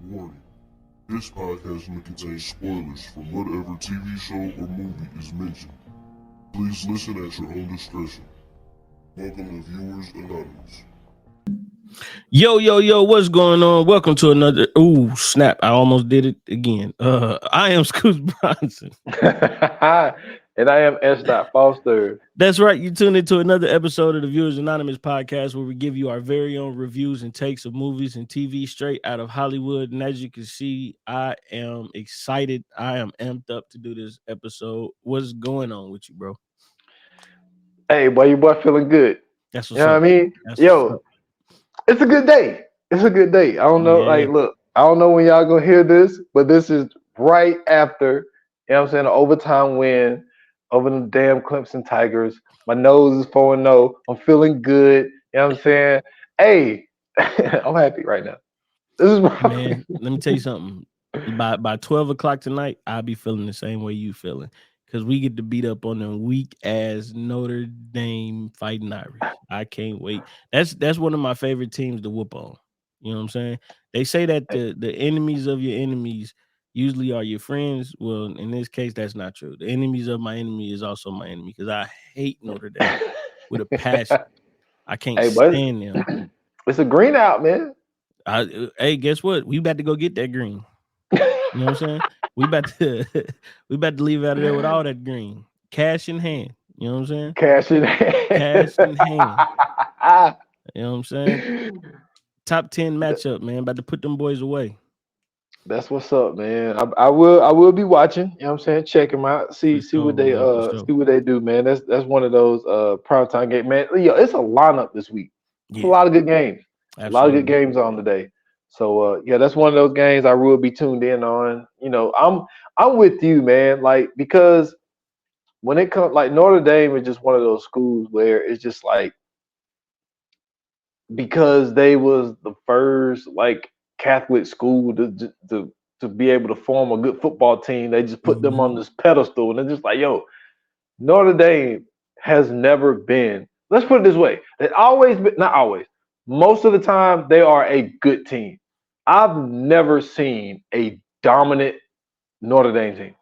Warning. This podcast may contain spoilers from whatever TV show or movie is mentioned. Please listen at your own discretion. Welcome to Viewers Anonymous. Yo, what's going on? Welcome to another. Ooh, snap. I almost did it again. I am Scoots Bronson. And I am S. Foster. That's right. You tuned into another episode of the Viewers Anonymous podcast where we give you our very own reviews and takes of movies and TV straight out of Hollywood. And as you can see, I am excited. I am amped up to do this episode. What's going on with you, bro? Hey, boy, your boy feeling good. That's what's you know up. what I mean? Yo, it's a good day. It's a good day. I don't know. Yeah. Like, look, I don't know when y'all gonna hear this, but this is right after, you know what I'm saying, an overtime win over the damn Clemson Tigers. My nose is 4-0. I'm feeling good. You know what I'm saying? Hey, I'm happy right now. This is Man, let me tell you something. By 12 o'clock tonight, I'll be feeling the same way you feeling. Because we get to beat up on them weak ass Notre Dame Fighting Irish. I can't wait. That's one of my favorite teams to whoop on. You know what I'm saying? They say that the enemies of your enemies usually are your friends. Well, in this case, that's not true. The enemies of my enemy is also my enemy because I hate Notre Dame with a passion. I can't stand them. It's a green out, man. Hey, guess what? We about to go get that green. You know what I'm saying? We about to leave out of there with all that green. Cash in hand. You know what I'm saying? Cash in hand. Cash in hand. You know what I'm saying? Top 10 matchup, man. About to put them boys away. That's what's up, man. I will be watching. You know what I'm saying? Check them out. See what they see what they do, man. That's one of those primetime games, man. Yo, it's a lineup this week. It's a lot of good games. Absolutely. A lot of good games on today. So yeah, that's one of those games I will be tuned in on. You know, I'm with you, man. Like, because when it comes, like, Notre Dame is just one of those schools where it's just like, because they was the first like Catholic school to be able to form a good football team, they just put them on this pedestal, and they're just like, yo, Notre Dame has never been. Let's put it this way: it always been, not always. Most of the time, they are a good team. I've never seen a dominant Notre Dame team.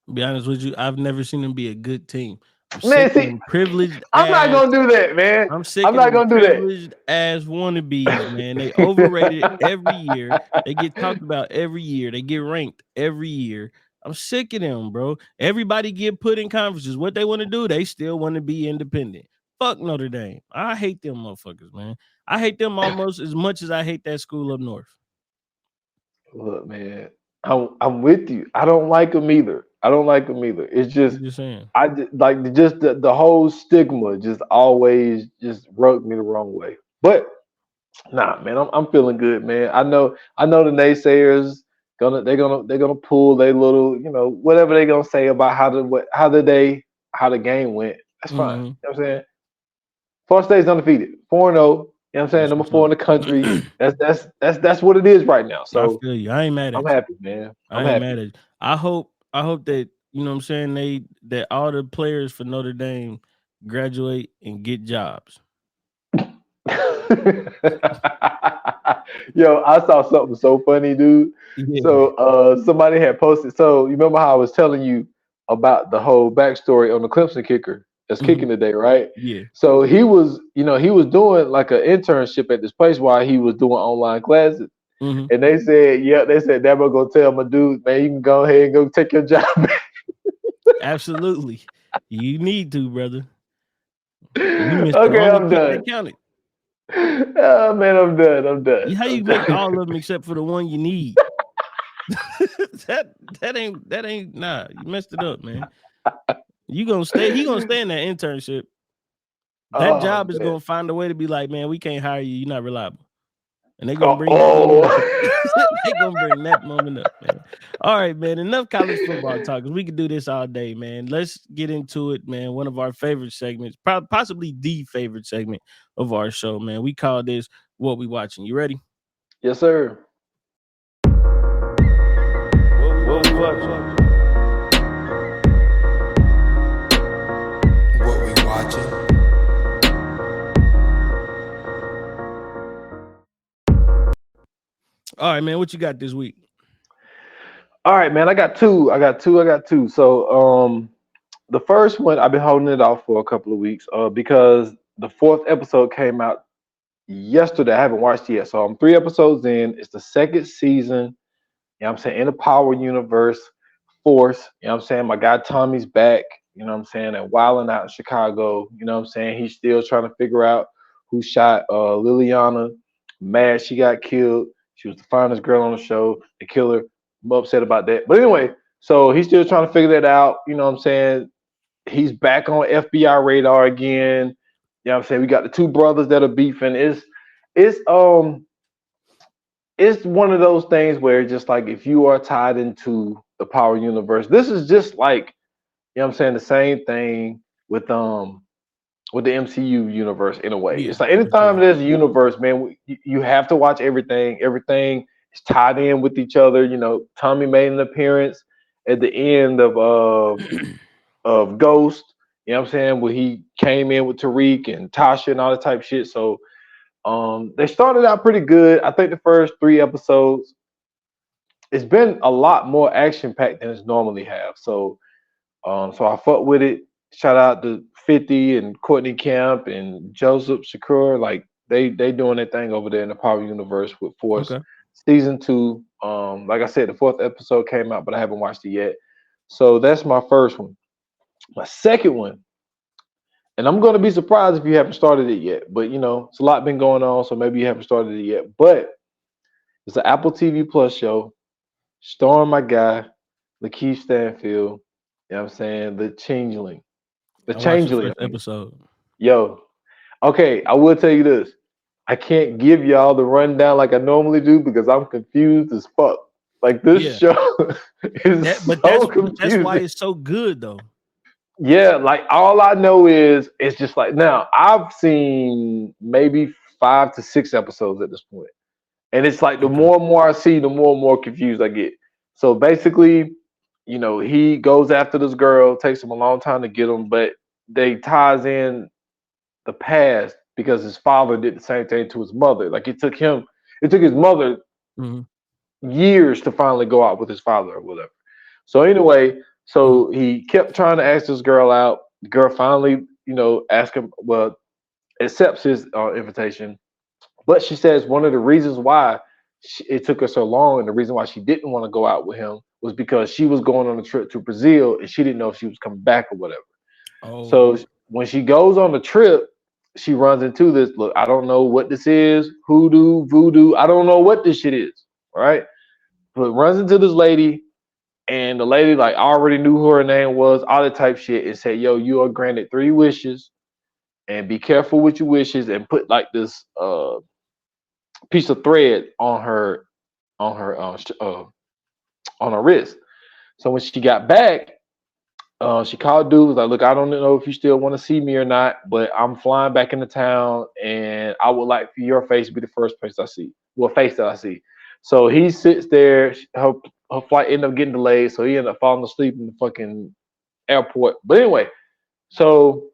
To be honest with you, I've never seen them be a good team. Man, see, privileged. I'm not gonna do that, man. I'm not gonna do that. Privileged as wannabes, man. They overrated every year. They get talked about every year. They get ranked every year. I'm sick of them, bro. Everybody get put in conferences. What they want to do, they still want to be independent. Fuck Notre Dame. I hate them motherfuckers, man. I hate them almost as much as I hate that school up north. Look, man, I'm with you. I don't like them either. It's just, I just, like, just the whole stigma just always just rubbed me the wrong way. But nah, man, I'm feeling good, man. I know the naysayers they're gonna pull their little, you know, whatever they're gonna say about how the game went. That's fine. You know what I'm saying? Florida State's undefeated, 4-0. You know what I'm saying? Number 4 in the country. That's what it is right now. So I feel you. I ain't mad at you. I'm happy, man. I ain't mad at you. I hope that, you know what I'm saying, that all the players for Notre Dame graduate and get jobs. Yo, I saw something so funny, dude. Yeah. So somebody had posted. So you remember how I was telling you about the whole backstory on the Clemson kicker that's kicking today, right? Yeah. So he was doing like an internship at this place while he was doing online classes. And they said, that was gonna tell my dude, man, you can go ahead and go take your job. Absolutely. You need to, brother. Okay, I'm done. Oh, man, I'm done. How you make all of them except for the one you need? that ain't nah. You messed it up, man. He gonna stay in that internship. That job is gonna find a way to be like, man, we can't hire you. You're not reliable. And they're gonna bring that moment up, man. All right, man. Enough college football talk, because we could do this all day, man. Let's get into it, man. One of our favorite segments, possibly the favorite segment of our show, man. We call this What We Watching. You ready? Yes, sir. What we watching? What we watching? All right, man. What you got this week? All right, man. I got two. So the first one I've been holding it off for a couple of weeks because the fourth episode came out yesterday. I haven't watched it yet. So I'm 3 episodes in. It's the second season. You know what I'm saying? In the Power Universe Force. You know what I'm saying? My guy Tommy's back. You know what I'm saying? And wilding out in Chicago. You know what I'm saying? He's still trying to figure out who shot Liliana. Mad she got killed. She was the finest girl on the show. The killer. I'm upset about that. But anyway, so he's still trying to figure that out. You know what I'm saying? He's back on FBI radar again. You know what I'm saying? We got the two brothers that are beefing. It's it's one of those things where just like if you are tied into the Power Universe, this is just like, you know what I'm saying, the same thing with the MCU universe in a way. Yeah, It's like anytime there's a universe, man, you have to watch everything. Everything is tied in with each other. You know, Tommy made an appearance at the end of Ghost. You know what I'm saying? Where he came in with Tariq and Tasha and all that type of shit. So they started out pretty good. I think the first 3 episodes, it's been a lot more action packed than it's normally have. So I fuck with it. Shout out to 50 and Courtney Camp and Joseph Shakur. Like they doing their thing over there in the Power Universe with Force. Okay. Season 2. Like I said, the fourth episode came out, but I haven't watched it yet. So that's my first one. My second one, and I'm gonna be surprised if you haven't started it yet. But you know, it's a lot been going on, so maybe you haven't started it yet. But it's an Apple TV Plus show starring my guy, Lakeith Stanfield. You know what I'm saying? The Changeling. The I watched the Changeling. first episode. Yo. Okay, I will tell you this. I can't give y'all the rundown like I normally do because I'm confused as fuck. Like this show is confusing. That's why it's so good though. Yeah, like all I know is it's just like now I've seen maybe 5 to 6 episodes at this point. And it's like the more and more I see, the more and more confused I get. So basically, you know, he goes after this girl, takes him a long time to get him, but they ties in the past because his father did the same thing to his mother. Like it took his mother years to finally go out with his father or whatever. So anyway, so he kept trying to ask this girl out. The girl finally, you know, accepts his invitation. But she says one of the reasons why it took her so long and the reason why she didn't want to go out with him was because she was going on a trip to Brazil and she didn't know if she was coming back or whatever. Oh. So when she goes on the trip, she runs into this. Look, I don't know what this is. Hoodoo, voodoo. I don't know what this shit is. Right? But runs into this lady. And the lady, like, already knew who her name was, all that type shit, and said, yo, you are granted 3 wishes, and be careful with your wishes, and put, like, this piece of thread on her wrist. So when she got back, she called dude, was like, look, I don't know if you still want to see me or not, but I'm flying back into town, and I would like for your face to be the first face I see. Well, face that I see. So he sits there. Her flight ended up getting delayed, so he ended up falling asleep in the fucking airport. But anyway, so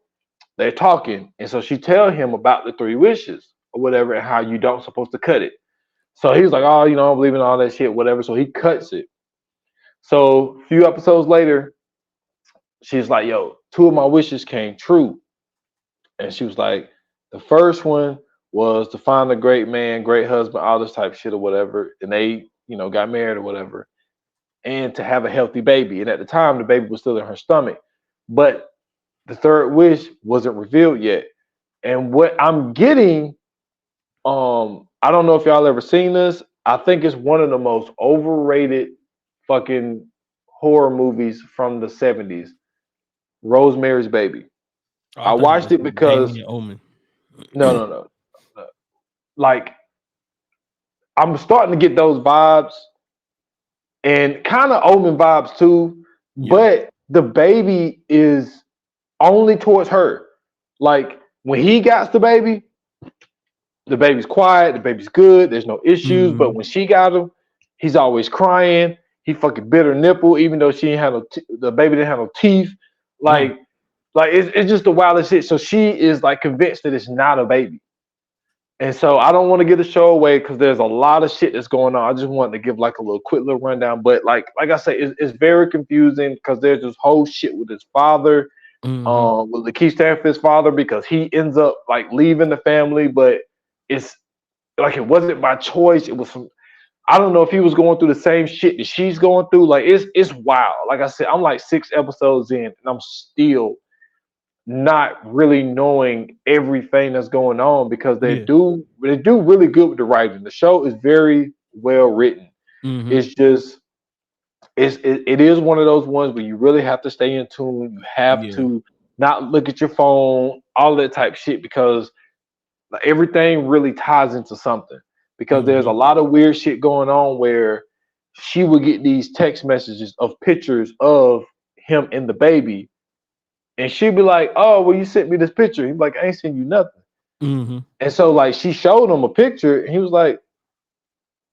they're talking, and so she tells him about the 3 wishes or whatever, and how you don't supposed to cut it. So he was like, oh, you know, I'm believing all that shit, whatever. So he cuts it. So a few episodes later, she's like, yo, 2 of my wishes came true. And she was like, the first one was to find a great man, great husband, all this type of shit or whatever. And they, you know, got married or whatever. And to have a healthy baby. And at the time, the baby was still in her stomach. But the third wish wasn't revealed yet. And what I'm getting, I don't know if y'all ever seen this. I think it's one of the most overrated fucking horror movies from the 70s. Rosemary's Baby. I watched it because no. Like, I'm starting to get those vibes. And kind of Omen vibes too, but the baby is only towards her. Like when he got the baby's quiet, the baby's good, there's no issues. But when she got him, he's always crying. He fucking bit her nipple, even though she didn't have the baby didn't have no teeth. Like it's just the wildest shit. So she is like convinced that it's not a baby. And so I don't want to give the show away because there's a lot of shit that's going on. I just wanted to give like a little quick little rundown. But like I say, it's very confusing because there's this whole shit with his father, with Lakeith Stanfield's father, because he ends up like leaving the family, but it's like it wasn't by choice. It was from, I don't know if he was going through the same shit that she's going through. Like it's wild. Like I said, I'm like 6 episodes in and I'm still not really knowing everything that's going on because they do really good with the writing. The show is very well written. It's just it is one of those ones where you really have to stay in tune. You have to not look at your phone, all that type shit, because everything really ties into something. Because there's a lot of weird shit going on where she would get these text messages of pictures of him and the baby. And she'd be like, "Oh, well, you sent me this picture." He'd be like, "I ain't sent you nothing." And so, like, she showed him a picture, and he was like,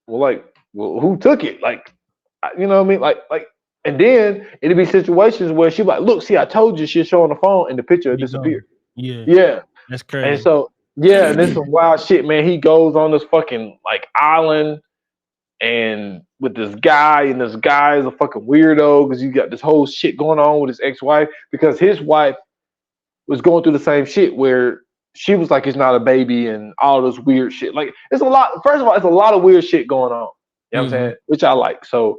"Well, who took it? Like, you know what I mean? Like." And then it'd be situations where she'd be like, "Look, see, I told you." She'd show on the phone, and the picture had disappeared. Yeah, that's crazy. And so, and there's some wild shit, man. He goes on this fucking like island, and with this guy, and this guy is a fucking weirdo because you got this whole shit going on with his ex-wife because his wife was going through the same shit where she was like, it's not a baby and all this weird shit. Like, it's a lot. First of all, it's a lot of weird shit going on. You know what I'm saying? Which I like. So,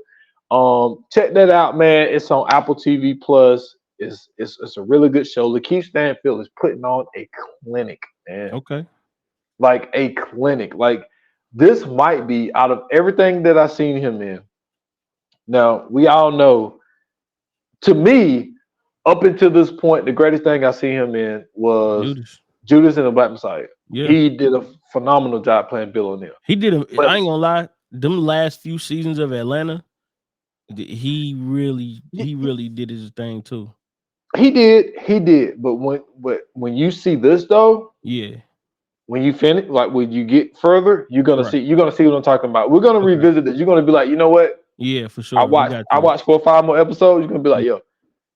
check that out, man. It's on Apple TV Plus. It's a really good show. Lakeith Stanfield is putting on a clinic, man. Okay. Like a clinic. Like, this might be, out of everything that I've seen him in. Now, we all know, to me, up until this point, the greatest thing I see him in was Judas and the Black Messiah. Yeah. He did a phenomenal job playing Bill O'Neill. He did. I ain't gonna lie. Them last few seasons of Atlanta, he really did his thing too. He did. But when you see this though, when you finish, like when you get further, you're gonna see what I'm talking about. We're gonna revisit this. You're gonna be like, you know what? Yeah, for sure. I watched 4 or 5 more episodes. You're gonna be like, yo,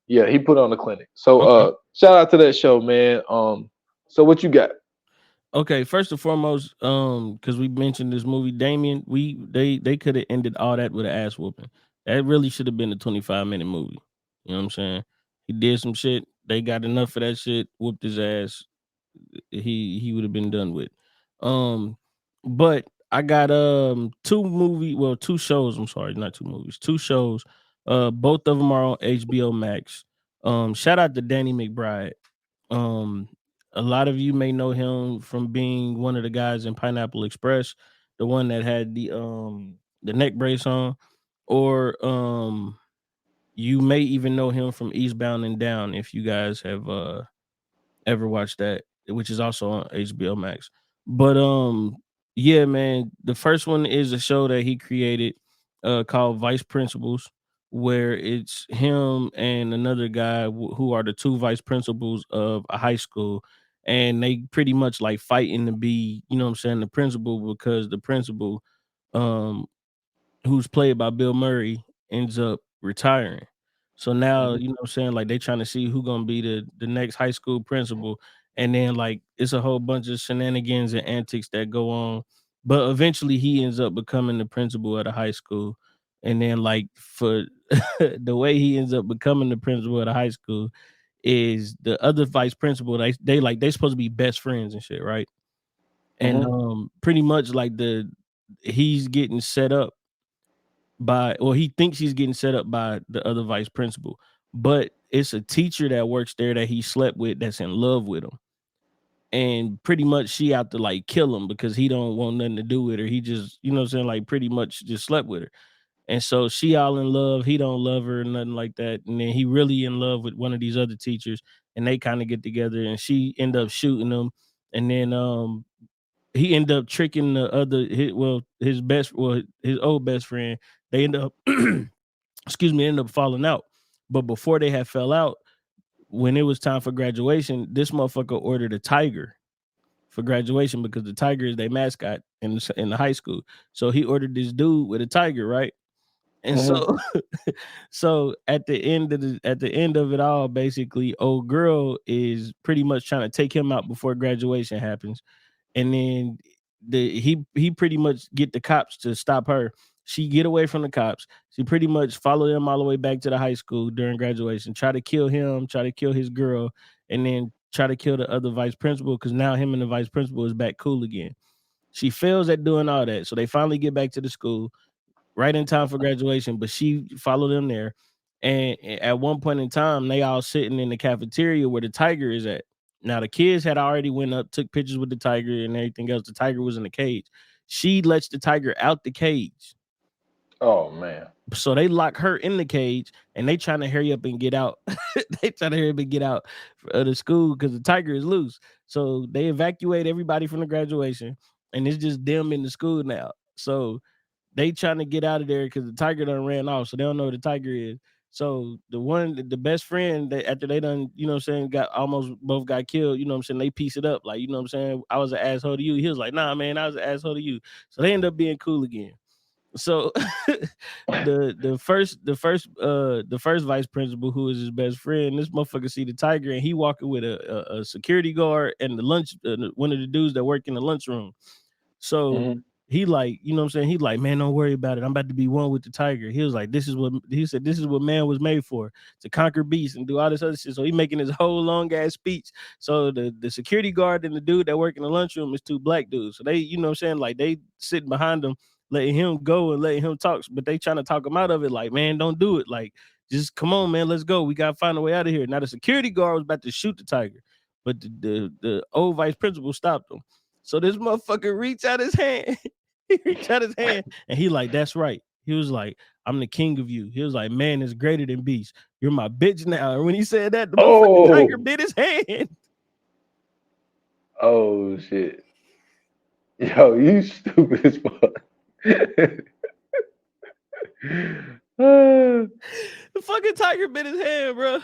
yeah, he put on the clinic. So shout out to that show, man. So what you got? Okay, first and foremost, because we mentioned this movie, Damien, they could have ended all that with an ass whooping. That really should have been a 25-minute movie. You know what I'm saying? He did some shit. They got enough of that shit, whooped his ass. He would have been done with. But I got two shows. I'm sorry, not 2 movies, 2 shows. Both of them are on HBO Max. Shout out to Danny McBride. A lot of you may know him from being one of the guys in Pineapple Express, the one that had the neck brace on, or you may even know him from Eastbound and Down if you guys have ever watched that, which is also on HBO Max. But yeah, man, the first one is a show that he created called Vice Principals, where it's him and another guy who are the 2 vice principals of a high school, and they pretty much like fighting to be, you know what I'm saying, the principal, because the principal who's played by Bill Murray ends up retiring. So now, you know what I'm saying, like they trying to see who gonna be the next high school principal. And then like it's a whole bunch of shenanigans and antics that go on. But eventually he ends up becoming the principal at a high school. And then like for the way he ends up becoming the principal at a high school is the other vice principal, they supposed to be best friends and shit, right? And pretty much like he's getting set up he thinks he's getting set up by the other vice principal, but it's a teacher that works there that he slept with that's in love with him, and pretty much she out to like kill him because he don't want nothing to do with her. He just, you know what I'm saying, like pretty much just slept with her. And so she all in love, he don't love her, nothing like that. And then he really in love with one of these other teachers, and they kind of get together, and she end up shooting him. And then he ended up tricking his old best friend. They end up end up falling out. But before they had fell out, when it was time for graduation, this motherfucker ordered a tiger for graduation because the tiger is their mascot in the high school. So he ordered this dude with a tiger, right? And so at the end of it all, basically, old girl is pretty much trying to take him out before graduation happens. And then he pretty much get the cops to stop her. She get away from the cops. She pretty much follow them all the way back to the high school during graduation. Try to kill him. Try to kill his girl, and then try to kill the other vice principal because now him and the vice principal is back cool again. She fails at doing all that, so they finally get back to the school right in time for graduation. But she followed them there, and at one point in time, they all sitting in the cafeteria where the tiger is at. Now the kids had already went up, took pictures with the tiger and everything else. The tiger was in the cage. She lets the tiger out the cage. Oh man. So they lock her in the cage and they trying to hurry up and get out. They trying to hurry up and get out of the school because the tiger is loose. So they evacuate everybody from the graduation and it's just them in the school now. So they trying to get out of there because the tiger done ran off. So they don't know where the tiger is. So the best friend that after they done, you know what I'm saying, got almost both got killed, you know what I'm saying, they piece it up. Like, you know what I'm saying, I was an asshole to you. He was like, nah, man, I was an asshole to you. So they end up being cool again. So the first vice principal, who is his best friend, this motherfucker see the tiger and he walking with a security guard and the lunch one of the dudes that work in the lunchroom. So he like, you know what I'm saying? He like, man, don't worry about it. I'm about to be one with the tiger. He was like, this is what man was made for, to conquer beasts and do all this other shit. So he making his whole long ass speech. So the security guard and the dude that work in the lunchroom is two black dudes. So they, you know what I'm saying? Like they sitting behind him, letting him go and letting him talk, but they trying to talk him out of it. Like, man, don't do it. Like, just come on, man, let's go. We gotta find a way out of here. Now the security guard was about to shoot the tiger, but the old vice principal stopped him. So this motherfucker reached out his hand. He reached out his hand and he like, that's right. He was like, I'm the king of you. He was like, man is greater than beast. You're my bitch now. And when he said that, the motherfucking tiger bit his hand. Oh shit. Yo, you stupid as fuck. The fucking tiger bit his hand, bro.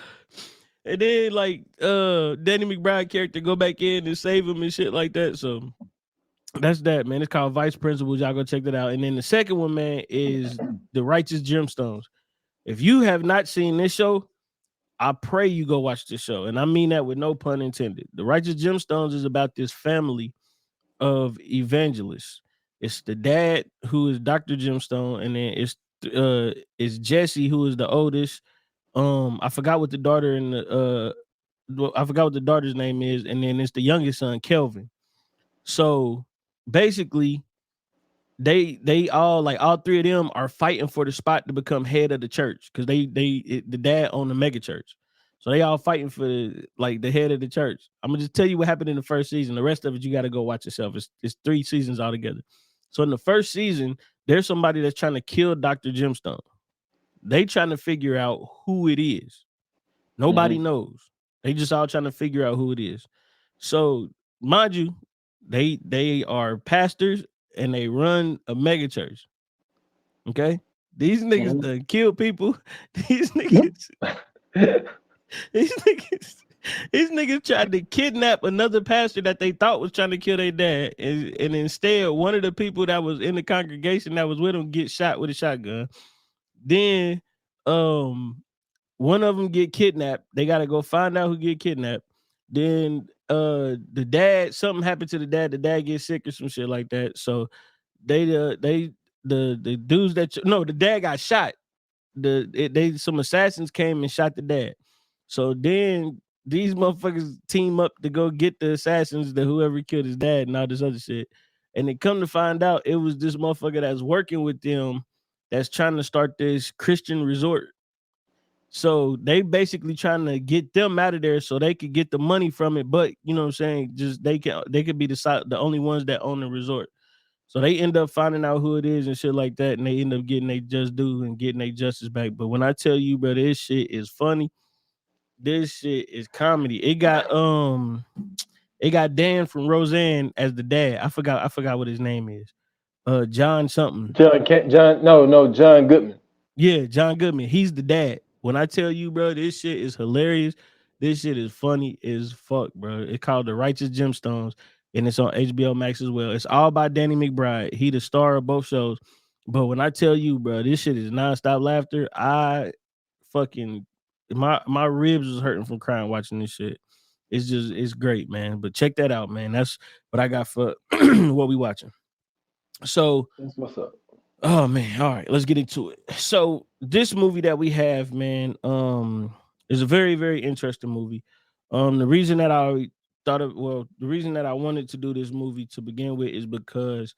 And then like Danny McBride character go back in and save him and shit like that. So that's that, man. It's called Vice Principals. Y'all go check that out. And then the second one, man, is The Righteous Gemstones. If you have not seen this show, I pray you go watch this show. And I mean that with no pun intended. The Righteous Gemstones is about this family of evangelists. It's the dad, who is Dr. Gemstone, and then it's Jesse, who is the oldest. I forgot what the daughter and I forgot what the daughter's name is, and then it's the youngest son, Kelvin. So basically, they all, like, all three of them are fighting for the spot to become head of the church because the dad owned the mega church. So they all fighting for the head of the church. I'm gonna just tell you what happened in the first season. The rest of it you got to go watch yourself. It's 3 seasons altogether. So in the first season, there's somebody that's trying to kill Dr. Gemstone. They trying to figure out who it is. Nobody knows. They just all trying to figure out who it is. So mind you, they are pastors and they run a mega church. Okay, these niggas done kill people. These niggas tried to kidnap another pastor that they thought was trying to kill their dad, and instead one of the people that was in the congregation that was with him get shot with a shotgun. Then one of them get kidnapped. They got to go find out who get kidnapped. Then the dad, something happened to the dad. The dad gets sick or some shit like that. So the dudes the dad got shot. Some assassins came and shot the dad. So then these motherfuckers team up to go get the assassins, whoever killed his dad and all this other shit. And they come to find out it was this motherfucker that's working with them that's trying to start this Christian resort. So they basically trying to get them out of there so they could get the money from it. But you know what I'm saying? Just they could be the only ones that own the resort. So they end up finding out who it is and shit like that, and they end up getting their just due and getting their justice back. But when I tell you, bro, this shit is funny. This shit is comedy. It got Dan from Roseanne as the dad. I forgot what his name is. John something. John Goodman. Yeah, John Goodman. He's the dad. When I tell you, bro, this shit is hilarious. This shit is funny as fuck, bro. It's called The Righteous Gemstones, and it's on HBO Max as well. It's all by Danny McBride. He the star of both shows. But when I tell you, bro, this shit is nonstop laughter. I fucking my ribs was hurting from crying watching this shit. it's great, man. But check that out, man. That's what I got for what we watching. So, That's what's up. oh man, all right, let's get into it. So this movie that we have, man, is a very, very interesting movie. The reason that I the reason that I wanted to do this movie to begin with is because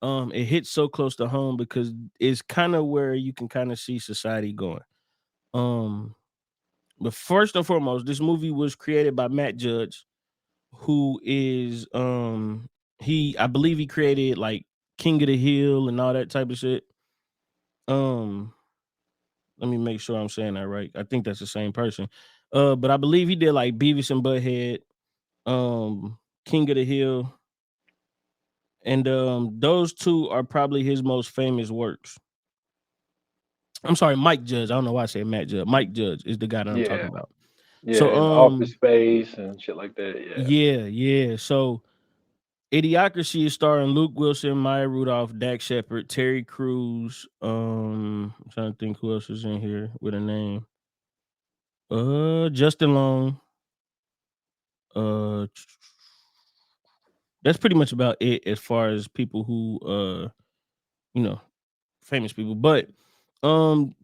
it hits so close to home because it's kind of where you can kind of see society going. Um, but first and foremost, this movie was created by Matt Judge, who is I believe he created like King of the Hill and all that type of shit. Um, Let me make sure I'm saying that right. I think that's the same person. But I believe he did like Beavis and Butthead, King of the Hill, and those two are probably his most famous works. I'm sorry, Mike Judge. I don't know why I say Matt Judge. Mike Judge is the guy that I'm Yeah, talking about. yeah, So and Office Space and shit like that. Yeah. yeah. So Idiocracy is starring Luke Wilson, Maya Rudolph, Dak Shepard, Terry Crews. I'm trying to think who else is in here with a name. Justin Long. Uh, that's pretty much about it as far as people who you know, famous people. But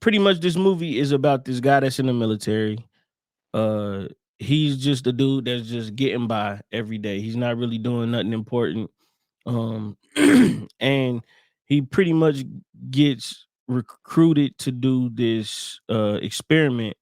pretty much this movie is about this guy that's in the military. Uh, he's just a dude that's just getting by every day. He's not really doing nothing important. And he pretty much gets recruited to do this experiment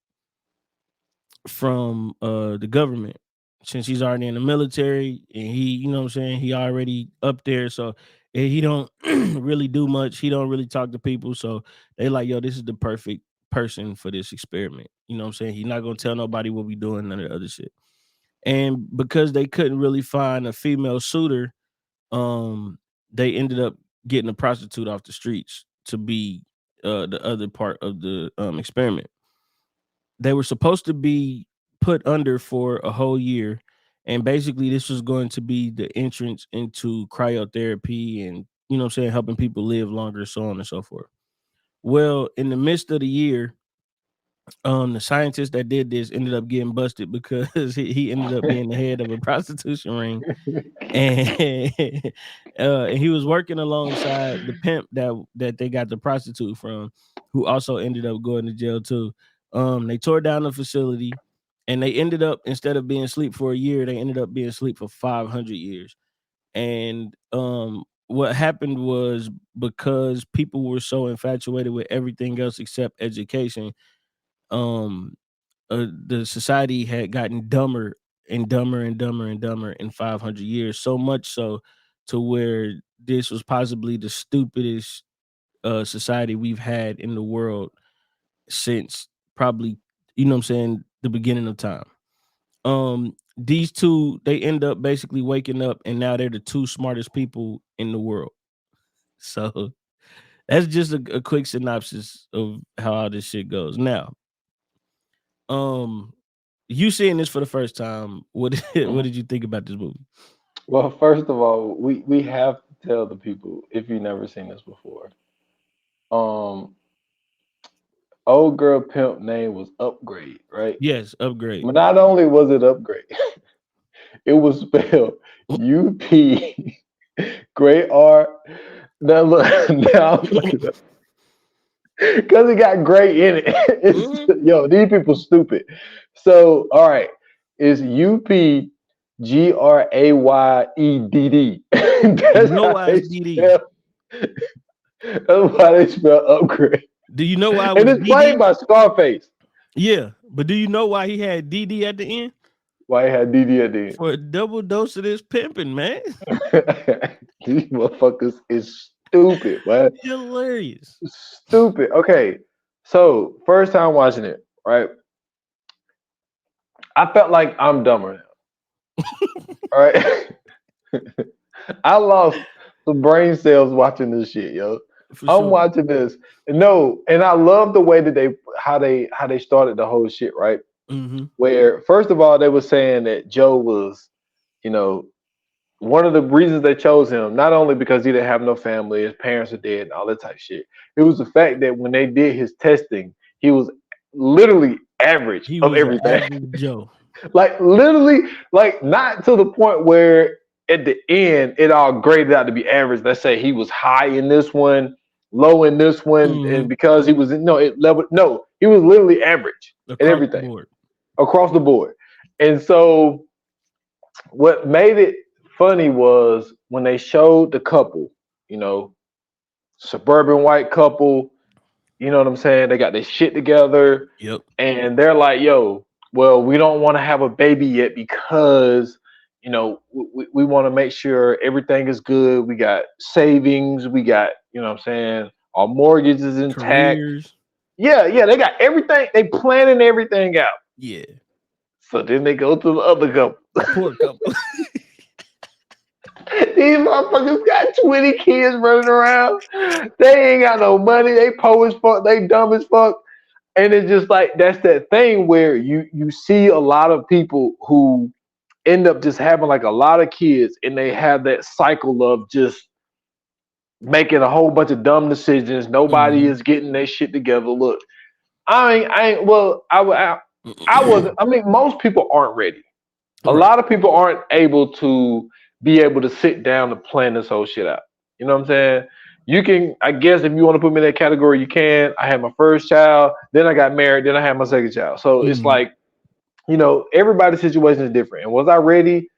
from the government, since he's already in the military and he, you know what I'm saying, he already up there. So he don't really do much. He don't really talk to people. So they like, yo, this is the perfect person for this experiment. You know what I'm saying? He's not gonna tell nobody what we doing, none of the other shit. And because they couldn't really find a female suitor, um, they ended up getting a prostitute off the streets to be the other part of the experiment. They were supposed to be put under for a whole year, and basically this was going to be the entrance into cryotherapy and, you know what I'm saying, helping people live longer, so on and so forth. Well, in the midst of the year, the scientist that did this ended up getting busted because he ended up being the head of a prostitution ring, and and he was working alongside the pimp that they got the prostitute from, who also ended up going to jail too. They tore down the facility, and they ended up, instead of being asleep for a year, they ended up being asleep for 500 years. And what happened was, because people were so infatuated with everything else except education, um the society had gotten dumber and dumber and dumber and dumber in 500 years, so much so to where this was possibly the stupidest society we've had in the world since probably, you know what I'm saying, the beginning of time. These two, they end up basically waking up and now they're the two smartest people in the world. So that's just a quick synopsis of how all this shit goes. Now, um you seeing this for the first time, what what Mhm. did you think about this movie? Well, first of all, we have to tell the people if you've never seen this before. Um, Old girl pimp name was Upgrade, right? Yes, Upgrade. But not only was it Upgrade, it was spelled UP Great R. Now look, now I'm looking up because it got great in it. It's, Mhm. yo, these people stupid. So, all right, it's UPGRAYEDD. You That's know how why they it's DD? spell. That's why they spell Upgrade. Do you know why it And was it's played DD? by Scarface. Yeah, but do you know why he had DD at the end? Why he had DD at the For a double dose of this pimping, man. end. These motherfuckers is stupid, man. Hilarious. Stupid. Okay, so first time watching it, right? I felt like I'm dumber now. All right. I lost some brain cells watching this shit, yo. For I'm sure. watching this. No, and I love the way that they started the whole shit, right? Mm-hmm. Where first of all they were saying that Joe was, you know, one of the reasons they chose him, not only because he didn't have no family, his parents are dead, and all that type of shit. It was the fact that when they did his testing, he was literally average He of was an everything. average Joe. Like literally, like not to the point where at the end it all graded out to be average. Let's say he was high in this one, low in this one, and because he was in he was literally average in across the everything board. across the board. And so what made it funny was when they showed the couple, you know, suburban white couple, you know what I'm saying? They got their shit together Yep. and they're like, yo, well, we don't want to have a baby yet because, you know, we want to make sure everything is good. We got savings. We got, you know what I'm saying? Our mortgage is intact. Careers. Yeah, they got everything. They planning everything out. Yeah. So then they go to the other couple. Poor couple. These motherfuckers got 20 kids running around. They ain't got no money. They poor as fuck. They dumb as fuck. And it's just like that's that thing where you see a lot of people who end up just having like a lot of kids and they have that cycle of just making a whole bunch of dumb decisions. Nobody is getting their shit together. Look, I mean, most people aren't ready. A lot of people aren't able to be able to sit down and plan this whole shit out. You know what I'm saying? You can, I guess, if you want to put me in that category, you can. I had my first child, then I got married, then I had my second child. So it's like, you know, everybody's situation is different. And was I ready?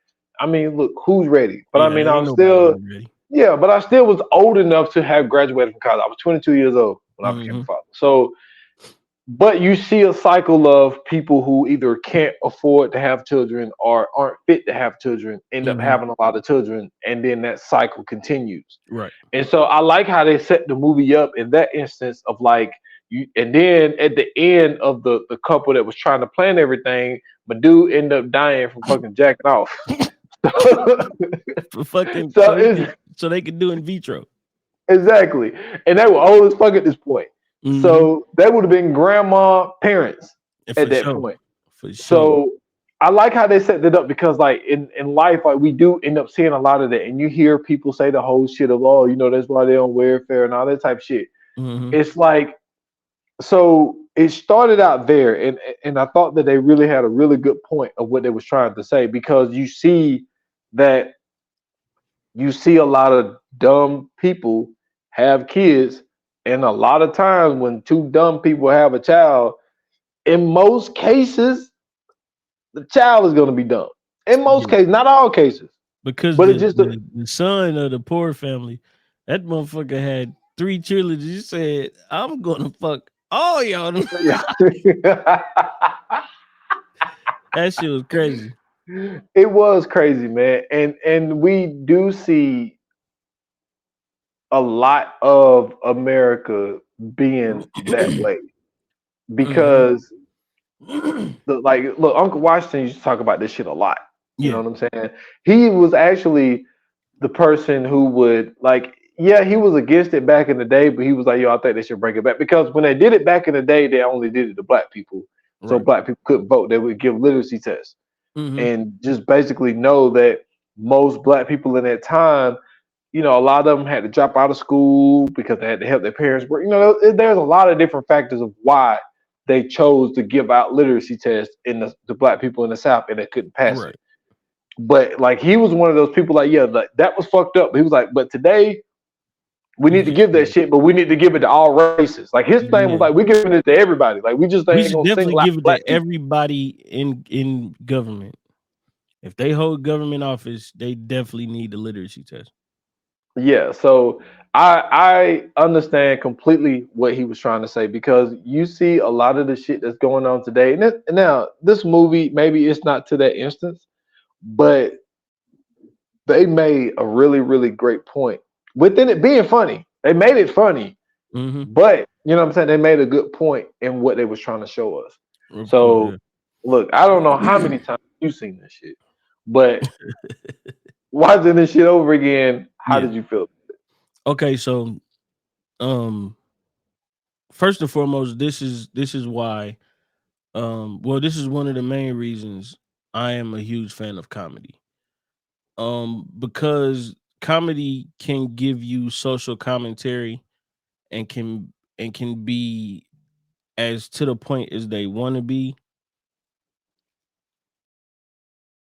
I mean, look, who's ready? But I mean, I'm still, yeah, but I still was old enough to have graduated from college. I was 22 years old when I became a father. So, but you see a cycle of people who either can't afford to have children or aren't fit to have children, end up having a lot of children, and then that cycle continues. Right. And so I like how they set the movie up in that instance of like you, and then at the end of the couple that was trying to plan everything, my dude ended up dying from fucking jacking off. For fucking so they could do in vitro. Exactly. And they were old as fuck at this point. So they would have been grandma parents at that point. For sure. So I like how they set that up because like in life, like we do end up seeing a lot of that. And you hear people say the whole shit of, oh, you know, that's why they're on welfare and all that type of shit. It's like, so it started out there and I thought that they really had a really good point of what they was trying to say because you see a lot of dumb people have kids, and a lot of times when two dumb people have a child, in most cases, the child is going to be dumb. In most cases, not all cases, because the son of the poor family, that motherfucker had 3 cheerleaders. He said, "I'm gonna fuck all y'all." That shit was crazy. It was crazy, man, and we do see a lot of America being that way because look, Uncle Washington used to talk about this shit a lot. You know what I'm saying? He was actually the person who would he was against it back in the day, but he was like, yo, I think they should bring it back because when they did it back in the day, they only did it to black people. So black people couldn't vote. They would give literacy tests and just basically know that most black people in that time, you know, a lot of them had to drop out of school because they had to help their parents work. You know, there's a lot of different factors of why they chose to give out literacy tests in the black people in the South and they couldn't pass it. But like he was one of those people like, yeah, like, that was fucked up. He was like, but today we need to give that shit, but we need to give it to all races. Like his thing was like, we're giving it to everybody. Like we just ain't gonna definitely give it to everybody in government. If they hold government office, they definitely need the literacy test. Yeah, so I understand completely what he was trying to say because you see a lot of the shit that's going on today. And now this movie, maybe it's not to that instance, but they made a really, really great point within it being funny. They made it funny, but you know what I'm saying? They made a good point in what they was trying to show us. So look, I don't know how many times you've seen this shit, but watching this shit over again, how did you feel? Okay, so first and foremost, this is why well, this is one of the main reasons I am a huge fan of comedy. Because comedy can give you social commentary and can be as to the point as they want to be.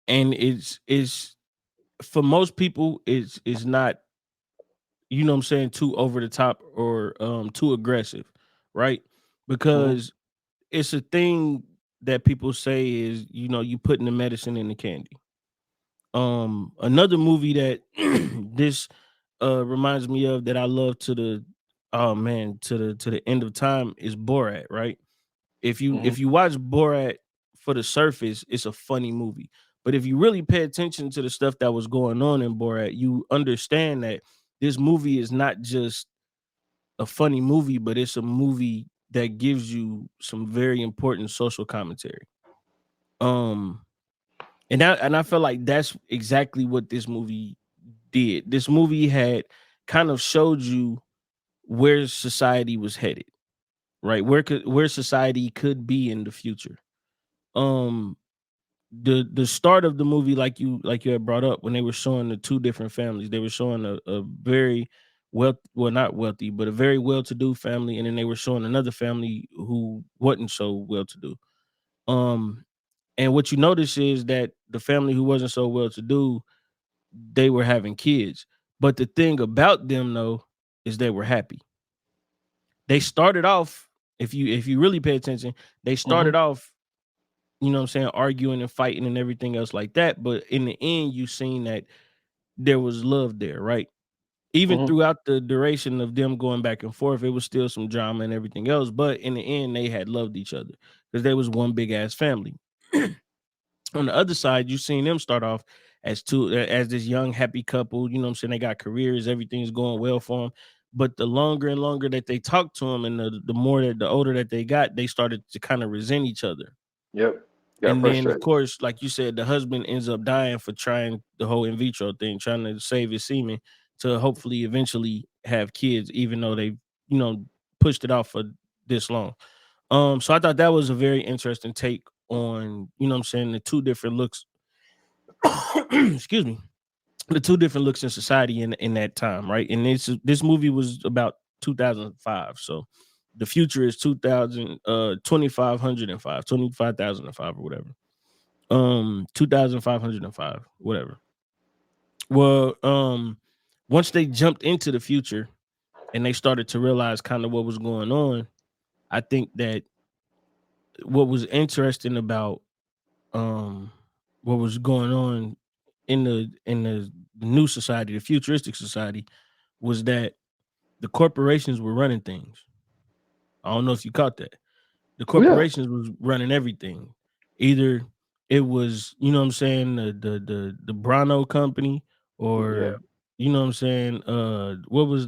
and it's for most people it's not, you know what I'm saying, too over the top or too aggressive, right? Mm-hmm. Because it's a thing that people say is, you know, you putting the medicine in the candy. Another movie that this reminds me of that I love to the, oh man, to the end of time is Borat, right? Mm-hmm. If you watch Borat for the surface, it's a funny movie. But if you really pay attention to the stuff that was going on in Borat, you understand that this movie is not just a funny movie, but it's a movie that gives you some very important social commentary. Um, and I feel like that's exactly what this movie did. This movie had kind of showed you where society was headed, right? Where society could be in the future. Um, the start of the movie, like you had brought up, when they were showing the two different families, they were showing a very well, not wealthy, but a very well-to-do family, and then they were showing another family who wasn't so well-to-do. Um, and what you notice is that the family who wasn't so well-to-do, they were having kids. But the thing about them though is they were happy. They started off, if you really pay attention, they Mm-hmm. started off, you know what I'm saying, arguing and fighting and everything else like that. But in the end, you seen that there was love there, right? Even Mm-hmm. throughout the duration of them going back and forth, it was still some drama and everything else. But in the end, they had loved each other because they was one big ass family. On the other side, you seen them start off as as this young happy couple. You know what I'm saying? They got careers, everything's going well for them. But the longer and longer that they talked to them, and the more that the older that they got, they started to kind of resent each other. Yep. Got And then, of frustrated. course, like you said, the husband ends up dying for trying the whole in vitro thing, trying to save his semen to hopefully eventually have kids, even though they, you know, pushed it off for this long. So I thought that was a very interesting take on, you know what I'm saying, the two different looks, excuse me, the two different looks in society in that time, right? And this movie was about 2005. So the future is 2000 2505, 25,005 or whatever. 2505, whatever. Well, once they jumped into the future and they started to realize kind of what was going on, I think that what was interesting about um what was going on in the new society, the futuristic society, was that the corporations were running things. I don't know if you caught that. The Oh yeah. corporations was running everything. Either it was, you know what I'm saying, the Brano company, Yeah. or you know what I'm saying, what was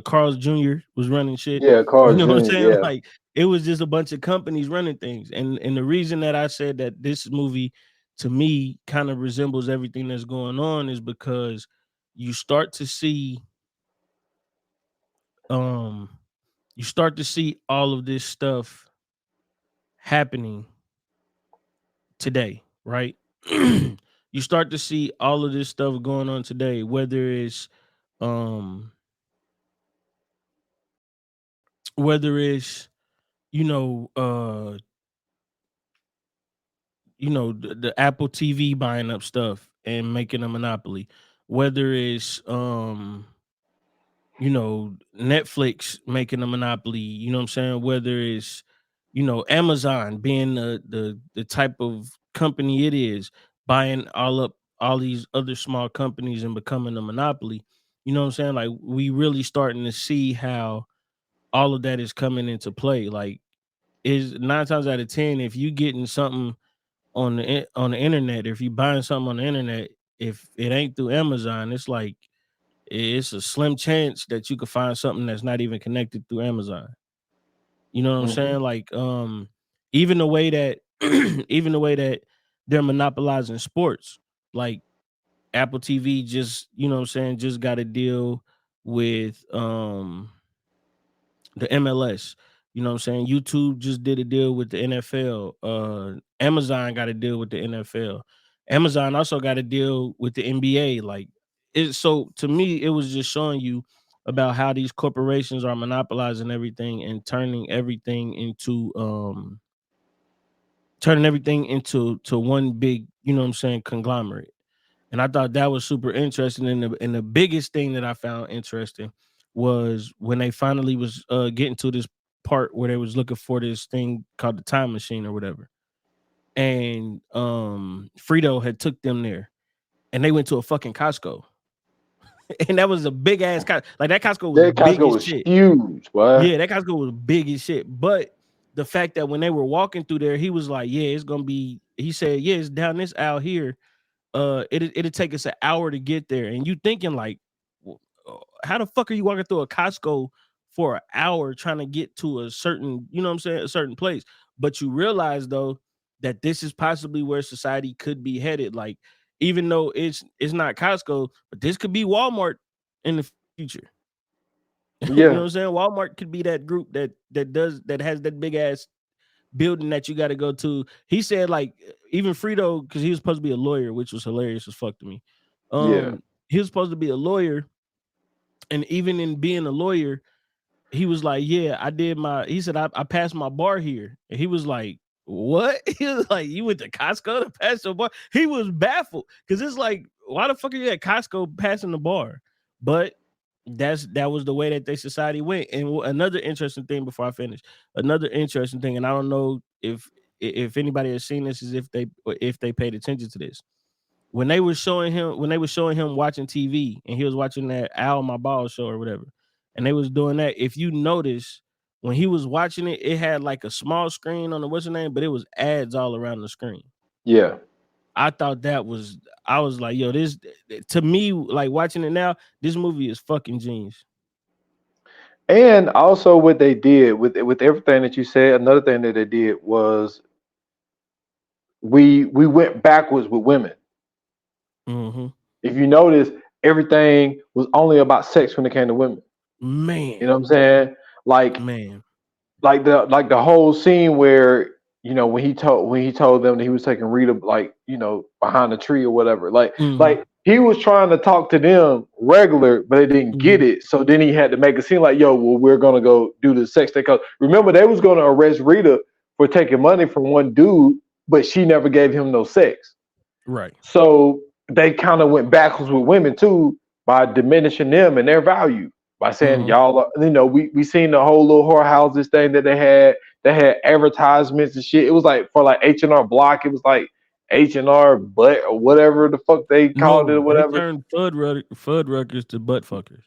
Carl's Jr. was running shit. Yeah. You Carl know what I'm Jr. saying? Yeah. Like it was just a bunch of companies running things. And the reason that I said that this movie to me kind of resembles everything that's going on is because you start to see um you start to see all of this stuff happening today, right? You start to see all of this stuff going on today, whether it's um whether it's, you know, the Apple TV buying up stuff and making a monopoly, whether it's Netflix making a monopoly, you know what I'm saying? Whether it's, Amazon being the type of company it is, buying all these other small companies and becoming a monopoly. You know what I'm saying? Like we really starting to see how all of that is coming into play. Like is 9 times out of 10, if you getting something on the internet, if you buying something on the internet, if it ain't through Amazon, it's like it's a slim chance that you could find something that's not even connected through Amazon. You know what I'm Mm-hmm. saying? Like, even the way that even the way that they're monopolizing sports, like Apple TV just, you know what I'm saying, just got a deal with the MLS. You know what I'm saying? YouTube just did a deal with the NFL. Amazon got a deal with the NFL. Amazon also got a deal with the NBA. Like it, so to me, it was just showing you about how these corporations are monopolizing everything and turning everything into turning everything into one big, you know what I'm saying, conglomerate. And I thought that was super interesting. And the biggest thing that I found interesting was when they finally was getting to this part where they was looking for this thing called the time machine or whatever. And Frito had took them there, and they went to a fucking Costco. And that was a big ass Costco. Like that Costco was That big Costco as was shit. huge, boy. Yeah, that Costco was big as shit. But the fact that when they were walking through there, he was like, "Yeah, it's gonna be." He said, "Yeah, it's down this aisle here. It'll take us an hour to get there." And you thinking like, how the fuck are you walking through a Costco for an hour trying to get to a certain, you know what I'm saying, a certain place? But you realize though that this is possibly where society could be headed. Like, even though it's not Costco, but this could be Walmart in the future. You know what Yeah, I'm saying? Walmart could be that group that has that big ass building that you got to go to. He said like even Frito, because he was supposed to be a lawyer, which was hilarious as fuck to me. yeah, He was supposed to be a lawyer, and even in being a lawyer, he was like, "Yeah, I did my." He said, "I passed my bar here," and he was like, "What?" He was like, "You went to Costco to pass your bar?" He was baffled because it's like, why the fuck are you at Costco passing the bar? But that was the way that their society went. And another interesting thing before I finish, another interesting thing, and I don't know if anybody has seen this, is if they paid attention to this. When they were showing him watching TV, and he was watching that Al My Ball show or whatever, and they was doing that. If you notice, when he was watching it, it had like a small screen on the what's the name, but it was ads all around the screen. yeah. I thought that was, I was like, yo, this, to me, like watching it now, this movie is fucking genius. And also, what they did with everything that you said, another thing that they did was we went backwards with women. Mm-hmm. If you notice, everything was only about sex when it came to women. Man, You know what I'm saying? Like man. the whole scene where when he told them that he was taking Rita, like behind the tree or whatever, Mm-hmm. like he was trying to talk to them regular, but they didn't Mm-hmm. get it. So then he had to make it seem like, yo, well, we're gonna go do the sex thing. Because remember, they was gonna arrest Rita for taking money from one dude, but she never gave him no sex. Right. So they kind of went backwards with women too by diminishing them and their value by saying Mm-hmm. y'all are, we seen the whole little whorehouses thing that they had. They had advertisements and shit. It was like for like H&R Block. It was like H&R Butt or whatever the fuck they called it or No, they whatever. turned Fuddruckers to butt fuckers.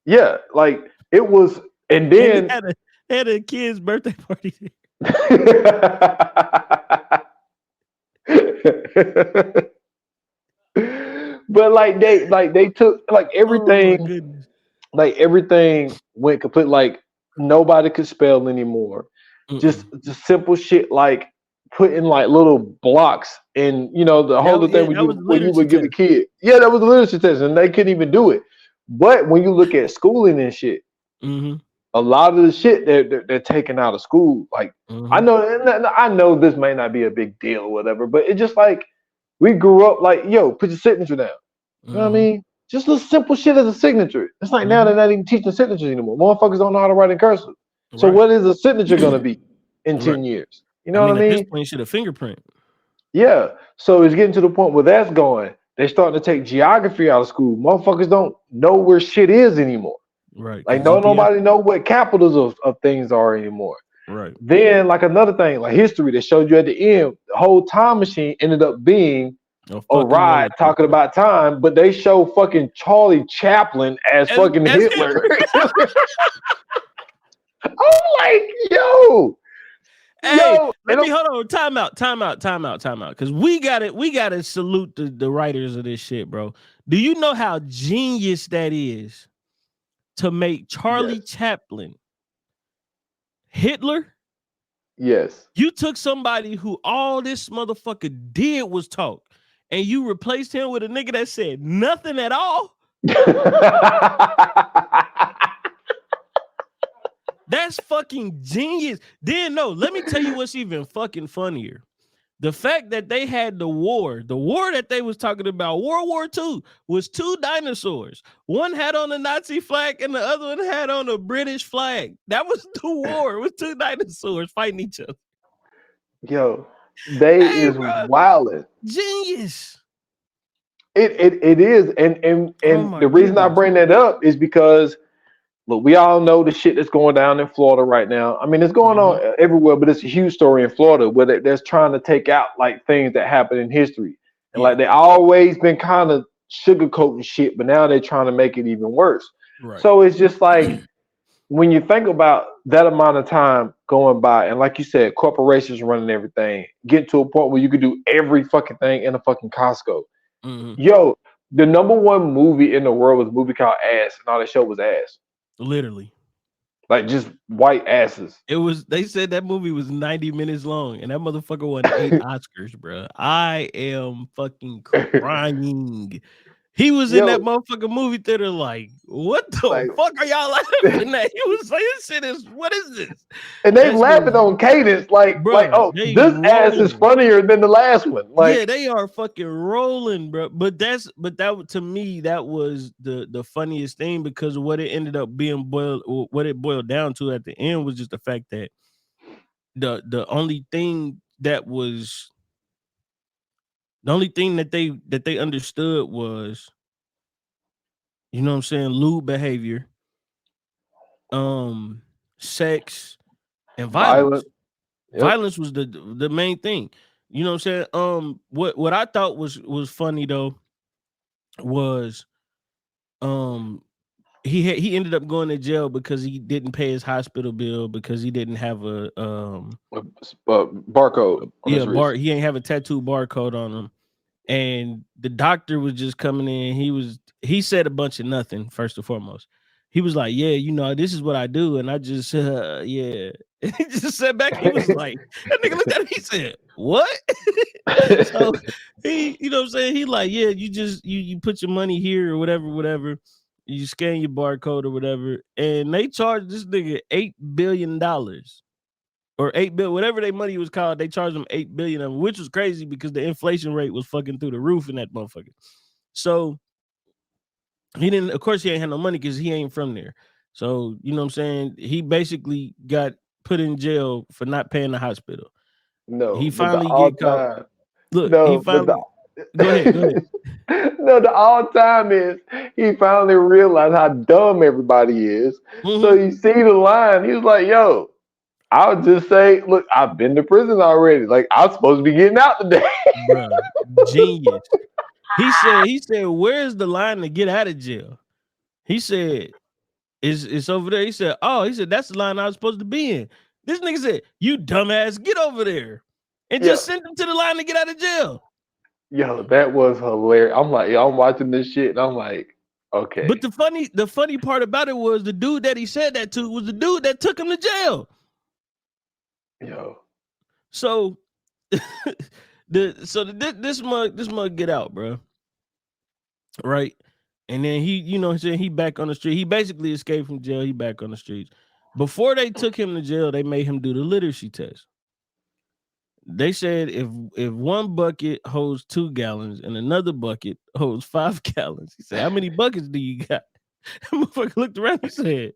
Yeah, like it was, and And then they had a kid's birthday party. but like they took like Oh my everything. goodness. Like everything went complete. Like nobody could spell anymore. Just Mm-mm. simple shit like putting like little blocks in, the whole thing That was the when you literacy would give a test. kid. Yeah, that was a literature test, and they couldn't even do it. But when you look at schooling and shit, Mm-hmm. a lot of the shit they're taking out of school. Like I Mm-hmm. know, and I know this may not be a big deal or whatever, but it's just like we grew up like, yo, put your signature down. You know what I Mm-hmm. mean? Just little simple shit as a signature. It's like now Mm-hmm. they're not even teaching signatures anymore. Motherfuckers don't know how to write in cursive. So Right. what is a signature gonna be in Right. 10 years? You I know what mean, I at this mean? point, you should have fingerprint. Yeah. So it's getting to the point where that's going. They're starting to take geography out of school. Motherfuckers don't know where shit is anymore. Right. Like Because no GPS. nobody know what capitals of things are anymore. Right. Then like another thing, like history that showed you at the end, the whole time machine ended up being A a fucking ride roller talking coaster. about time, but they show fucking Charlie Chaplin as fucking As Hitler. Hitler. I'm like, yo, Hey, yo, let me hold on. Time out. Because we gotta salute the writers of this shit, bro. Do you know how genius that is to make Charlie yes, Chaplin Hitler? yes. You took somebody who all this motherfucker did was talk, and you replaced him with a nigga that said nothing at all. That's fucking genius. Then no, let me tell you what's even fucking funnier. The fact that they had the war that they was talking about, World War II, was two dinosaurs. One had on a Nazi flag and the other one had on a British flag. That was the war. It was two dinosaurs fighting each other. Yo, They Hey, is bro, wilding. genius. It is, Oh and my the reason I goodness. bring that up is because look, we all know the shit that's going down in Florida right now. I mean, it's going Mm-hmm. on everywhere, but it's a huge story in Florida where they're trying to take out like things that happened in history, and Yeah. like they always been kind of sugarcoating shit, but now they're trying to make it even worse. Right. So it's just like when you think about that amount of time going by, and like you said, corporations running everything, get to a point where you could do every fucking thing in a fucking Costco. Mm-hmm. Yo, the number one movie in the world was a movie called Ass, and all they showed was ass, Literally. like just white asses. It was. They said that movie was 90 minutes long, and that motherfucker won 8 Oscars, bro. I am fucking crying. He was in that Yo, motherfucking movie theater, like, what the like, fuck are y'all laughing at? He was like, this shit is, what is this? and they That shit laughing is, on cadence, like, bro. oh, They this ass is rolling. funnier than the last one. Yeah, Like, they are fucking rolling, bro. But that to me, that was the funniest thing because what it ended up being what it boiled down to at the end was just the fact that the only thing that was the only thing that they understood was, you know what I'm saying, lewd behavior, sex, and violence. violent. Yep. Violence was the main thing. You know what I'm saying? What I thought was funny though was um he ended up going to jail because he didn't pay his hospital bill because he didn't have a Barcode on his bar, wrist. he ain't have a tattoo barcode on him. And the doctor was just coming in. He said a bunch of nothing, first and foremost. He was like, yeah, you know, this is what I do. And I just yeah. He just sat back. He was like, that nigga looked at him, he said, what? So he, you know what I'm saying? He like, yeah, you just you put your money here or whatever. You scan your barcode or whatever. And they charged this nigga $8 billion or 8 billion, whatever their money was called. They charged him 8 billion of it, which was crazy because the inflation rate was fucking through the roof in that motherfucker. So he didn't, of course, he ain't had no money because he ain't from there. So, you know what I'm saying? He basically got put in jail for not paying the hospital. No, He but the finally all get caught. time. Look, he No, but finally go ahead. no, the all time is he finally realized how dumb everybody is. So Mm-hmm. you see the line. He was like, "Yo, I'll just say, look, I've been to prison already. Like I'm supposed to be getting out today." Bruh, genius. He said, where's the line to get out of jail? He said, it's over there. He said, oh, that's the line I was supposed to be in. This nigga said, you dumbass, get over there. And Yeah, just sent him to the line to get out of jail. yo, that was hilarious. I'm like, yo, I'm watching this shit, and I'm like, But okay, the funny part about it was the dude that he said that to was the dude that took him to jail. yo, So this mug get out, bro. Right? And then he, you know what I'm saying, he back on the street. He basically escaped from jail. He back on the streets. Before they took him to jail, they made him do the literacy test. They said if one bucket holds 2 gallons and another bucket holds 5 gallons, he said, how many buckets do you got? That motherfucker looked around, he said,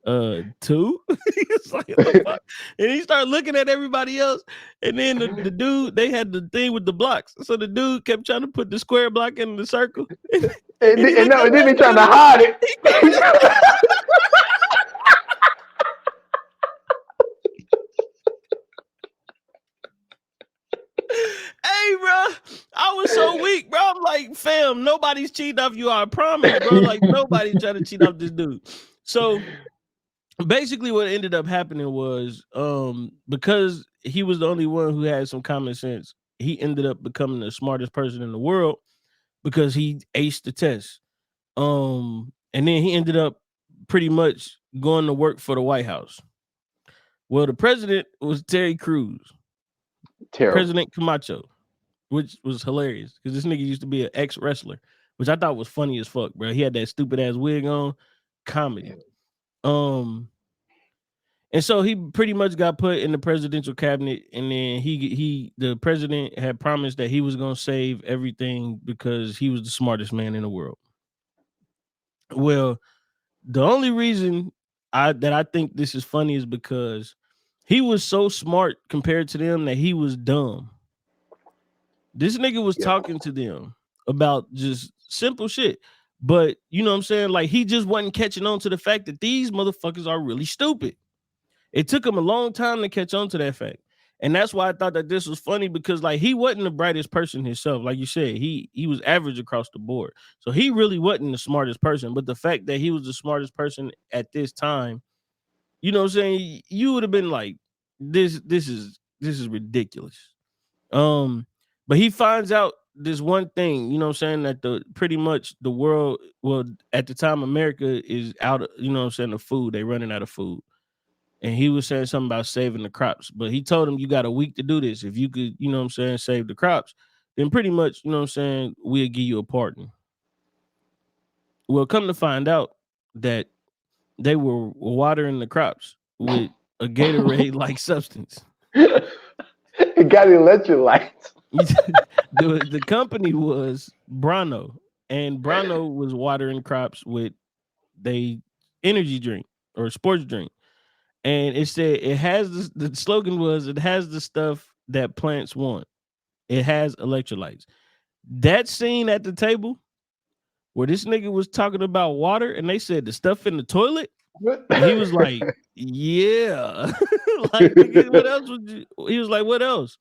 2. He was like, what the fuck? And he started looking at everybody else. And then the dude, they had the thing with the blocks. So the dude kept trying to put the square block in the circle. And he looked no, up and then at he him trying to and hide it. he covered his face. Hey, bro, I was so weak, bro. I'm like, fam, nobody's cheating off you. I promise, bro. Like, nobody's trying to cheat off this dude. So basically what ended up happening was because he was the only one who had some common sense, he ended up becoming the smartest person in the world because he aced the test. And then he ended up pretty much going to work for the White House. Well, the president was Terry Crews, Terrible. President Camacho, which was hilarious because this nigga used to be an ex-wrestler, which I thought was funny as fuck, bro. He had that stupid ass wig on, comedy. And so he pretty much got put in the presidential cabinet, and then the president had promised that he was gonna save everything because he was the smartest man in the world. Well, the only reason I think this is funny is because He was so smart compared to them that he was dumb. This nigga was talking to them about just simple shit. But you know what I'm saying? Like he just wasn't catching on to the fact that these motherfuckers are really stupid. It took him a long time to catch on to that fact. And that's why I thought that this was funny, because like he wasn't the brightest person himself. Like you said, he was average across the board. So he really wasn't the smartest person. But the fact that he was the smartest person at this time, you know what I'm saying? You would have been like, this is ridiculous. But he finds out this one thing, you know what I'm saying, that the pretty much the world, well, at the time America is out of, you know what I'm saying, the food. They running out of food. And he was saying something about saving the crops. But he told him, you got a week to do this. If you could, you know what I'm saying, save the crops, then pretty much, you know what I'm saying, we'll give you a pardon. Well, come to find out that they were watering the crops with a Gatorade-like substance. It got electrolytes. The company was Brano, and Brano was watering crops with the energy drink or sports drink. And it said it has this, the slogan was, it has the stuff that plants want. It has electrolytes. That scene at the table where this nigga was talking about water and they said the stuff in the toilet, and he was like, yeah. Like, nigga, what else would you? He was like, what else?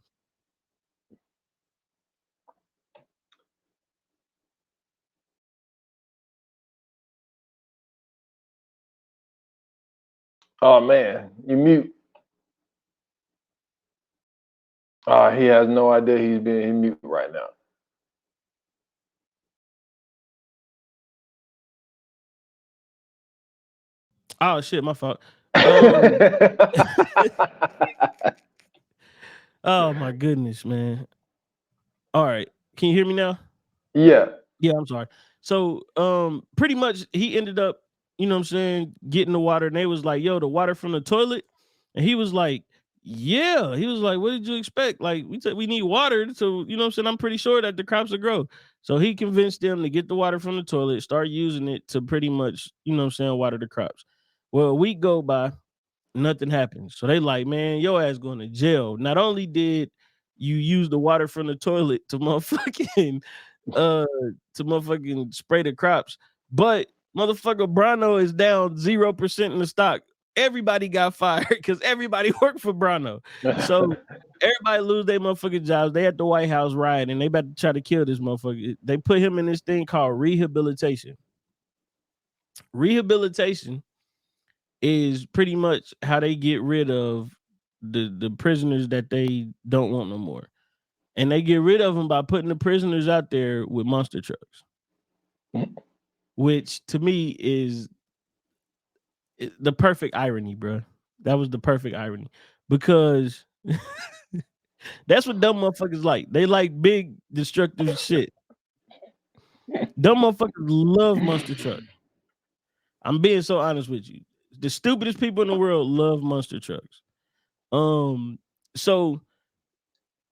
Oh man, you mute. He has no idea he's being mute right now. Oh shit, my fault. Oh my goodness, man. All right, can you hear me now? Yeah. Yeah, I'm sorry. So, pretty much he ended up, you know what I'm saying, getting the water, and they was like, yo, the water from the toilet. And he was like, yeah. He was like, what did you expect? Like, we said we need water. So, you know what I'm saying? I'm pretty sure that the crops will grow. So he convinced them to get the water from the toilet, start using it to pretty much, you know what I'm saying, water the crops. Well, a week go by, nothing happens. So they like, man, your ass going to jail. Not only did you use the water from the toilet to motherfucking spray the crops, but motherfucker Brano is down 0% in the stock. Everybody got fired because everybody worked for Brano. So everybody lose their motherfucking jobs. They at the White House rioting, and they about to try to kill this motherfucker. They put him in this thing called rehabilitation. Rehabilitation is pretty much how they get rid of the prisoners that they don't want no more. And they get rid of them by putting the prisoners out there with monster trucks. Which to me is the perfect irony, bro. That was the perfect irony. Because that's what dumb motherfuckers like. They like big destructive shit. Dumb motherfuckers love monster trucks. I'm being so honest with you. The stupidest people in the world love monster trucks. So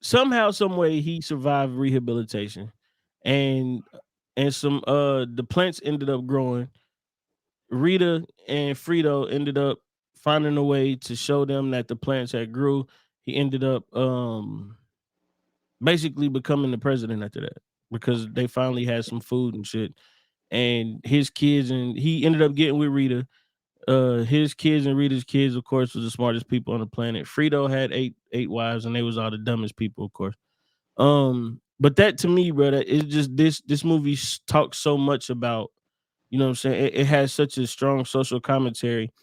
somehow, some way, he survived rehabilitation, and some the plants ended up growing. Rita and Frito ended up finding a way to show them that the plants had grew. He ended up basically becoming the president after that, because they finally had some food and shit. And his kids, and he ended up getting with Rita. His kids and Rita's kids, of course, was the smartest people on the planet. Frito had eight wives, and they was all the dumbest people, of course. But that, to me, brother, is just this movie talks so much about, you know what I'm saying, it has such a strong social commentary,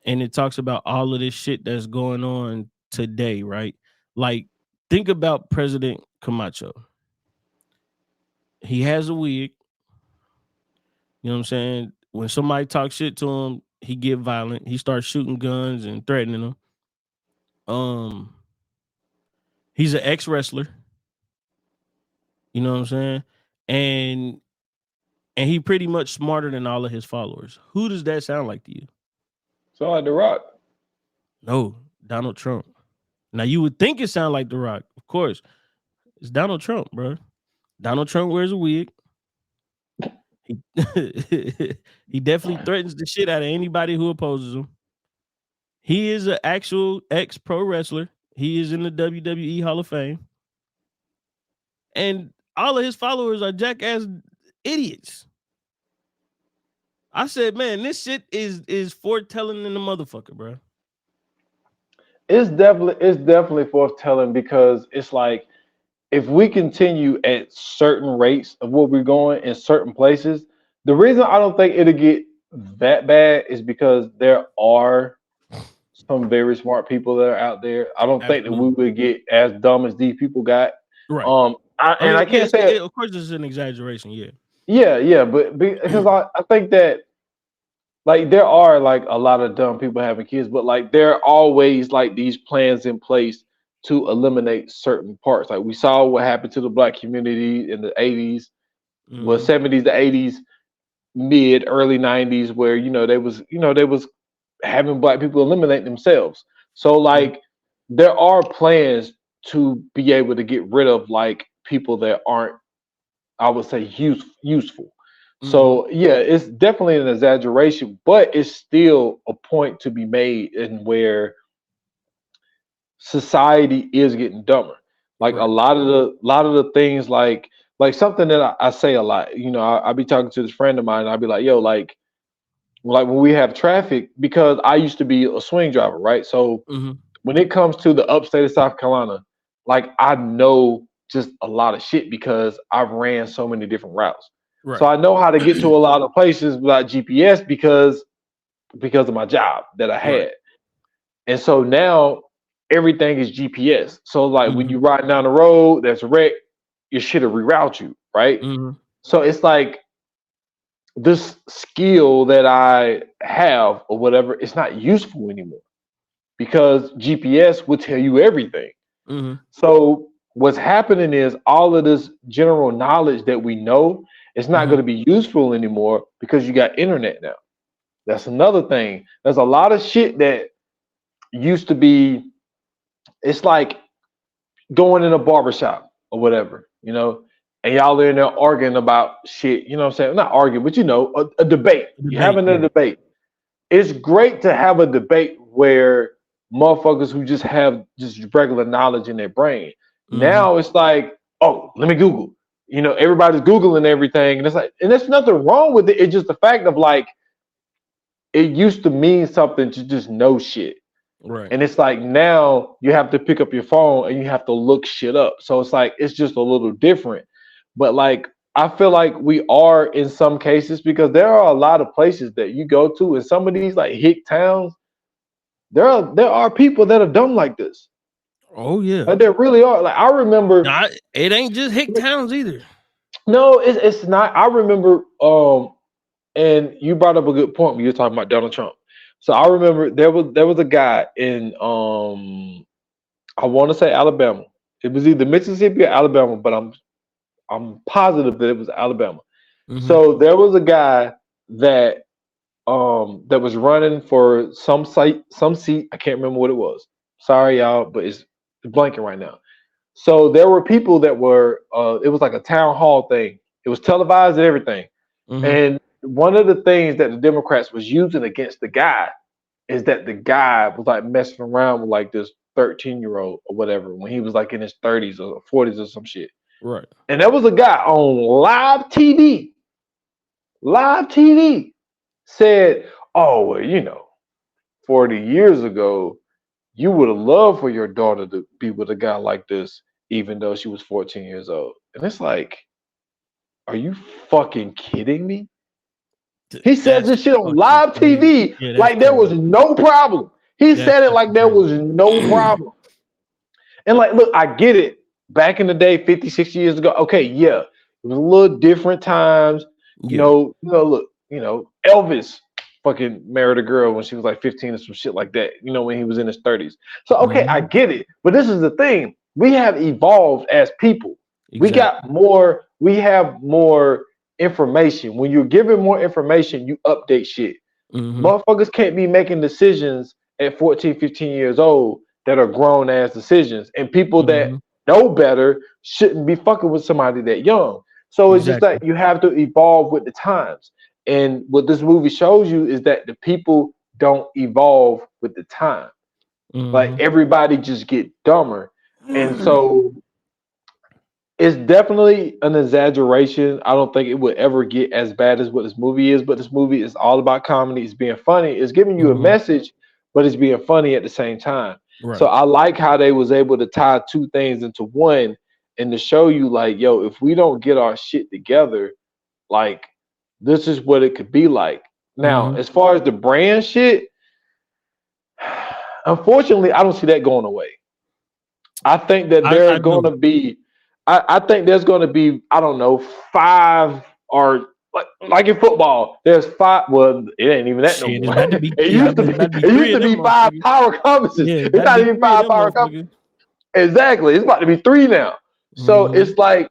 and it talks about all of this shit that's going on today, right? Like, think about President Camacho. He has a wig. You know what I'm saying? When somebody talks shit to him, he get violent. He starts shooting guns and threatening them. He's an ex-wrestler. You know what I'm saying? And he pretty much smarter than all of his followers. Who does that sound like to you? Sound like The Rock. No, Donald Trump. Now, you would think it sound like The Rock. Of course. It's Donald Trump, bro. Donald Trump wears a wig. He definitely threatens the shit out of anybody who opposes him. He is an actual ex-pro wrestler. He is in the WWE Hall of Fame. And all of his followers are jackass idiots. I said, man, this shit is foretelling in the motherfucker, bro. It's definitely foretelling because it's like if we continue at certain rates of what we're going in certain places, the reason I don't think it'll get that bad is because there are some very smart people that are out there. I don't think that we would get as dumb as these people got. Right. I can't say of course, this is an exaggeration. Yeah, but because I think that like there are like a lot of dumb people having kids, but like there are always like these plans in place to eliminate certain parts. Like we saw what happened to the black community in the 80s, well 70s to 80s, mid early 90s, where they was having black people eliminate themselves. So like there are plans to be able to get rid of like people that aren't, I would say, useful. So yeah, it's definitely an exaggeration, but it's still a point to be made in where society is getting dumber. Like a lot of the things, like something that I say a lot. I be talking to this friend of mine, and I'll be like, yo, like when we have traffic, because I used to be a swing driver, right? So when it comes to the upstate of South Carolina, like I know just a lot of shit because I've ran so many different routes. Right. So I know how to get to a lot of places without GPS because of my job that I had. Right. And so now everything is GPS. So like when you're riding down the road, there's a wreck, your shit will reroute you, right? So it's like this skill that I have or whatever, it's not useful anymore because GPS will tell you everything. So what's happening is all of this general knowledge that we know is not going to be useful anymore because you got internet now. That's another thing. There's a lot of shit that used to be, it's like going in a barbershop or whatever, and y'all are in there arguing about shit, you know what I'm saying? Not arguing, but a debate. You're having a debate. It's great to have a debate where motherfuckers who just have just regular knowledge in their brain. Now it's like, oh, let me Google. Everybody's Googling everything. And it's like, and there's nothing wrong with it. It's just the fact of like, it used to mean something to just know shit. Right. And it's like now you have to pick up your phone and you have to look shit up. So it's like, it's just a little different. But like, I feel like we are in some cases because there are a lot of places that you go to in some of these like hick towns. There are people that are dumb like this. Oh yeah, like, there really are. Like I remember, it ain't just hick towns either. No, it's not. I remember, and you brought up a good point when you were talking about Donald Trump. So I remember there was a guy in I want to say Alabama. It was either Mississippi or Alabama, but I'm positive that it was Alabama. So there was a guy that was running for some seat. I can't remember what it was. Sorry, y'all, but it's blanking right now. So there were people that were. It was like a town hall thing. It was televised and everything. And one of the things that the Democrats was using against the guy is that the guy was like messing around with like this 13-year-old or whatever when he was like in his 30s or 40s or some shit. Right. And there was a guy on live TV. Live TV said, "Oh, well, 40 years ago, you would have loved for your daughter to be with a guy like this, even though she was 14 years old." And it's like, are you fucking kidding me? He said this shit on live TV like there was no problem. He said it like there was no problem. And like, look, I get it. Back in the day, 50, 60 years ago, okay, yeah, it was a little different times. Look, Elvis fucking married a girl when she was like 15 or some shit like that, when he was in his 30s. So, okay, I get it. But this is the thing. We have evolved as people. Exactly. We have more information. When you're given more information, you update shit. Motherfuckers can't be making decisions at 14, 15 years old that are grown ass decisions. And people that know better shouldn't be fucking with somebody that young. So it's just that you have to evolve with the times. And what this movie shows you is that the people don't evolve with the time. Like everybody just get dumber. And so it's definitely an exaggeration. I don't think it would ever get as bad as what this movie is, but this movie is all about comedy. It's being funny. It's giving you a message, but it's being funny at the same time. Right. So I like how they was able to tie two things into one and to show you like, yo, if we don't get our shit together, like this is what it could be like. Now, as far as the brand shit, unfortunately, I don't see that going away. I think that there's going to be, I think there's going to be, I don't know, 5 or like in football, there's 5. Well, it ain't even that no more. It used to be 5 power conferences. Yeah, it's not even 5 power conferences. Exactly. It's about to be 3 now. So it's like,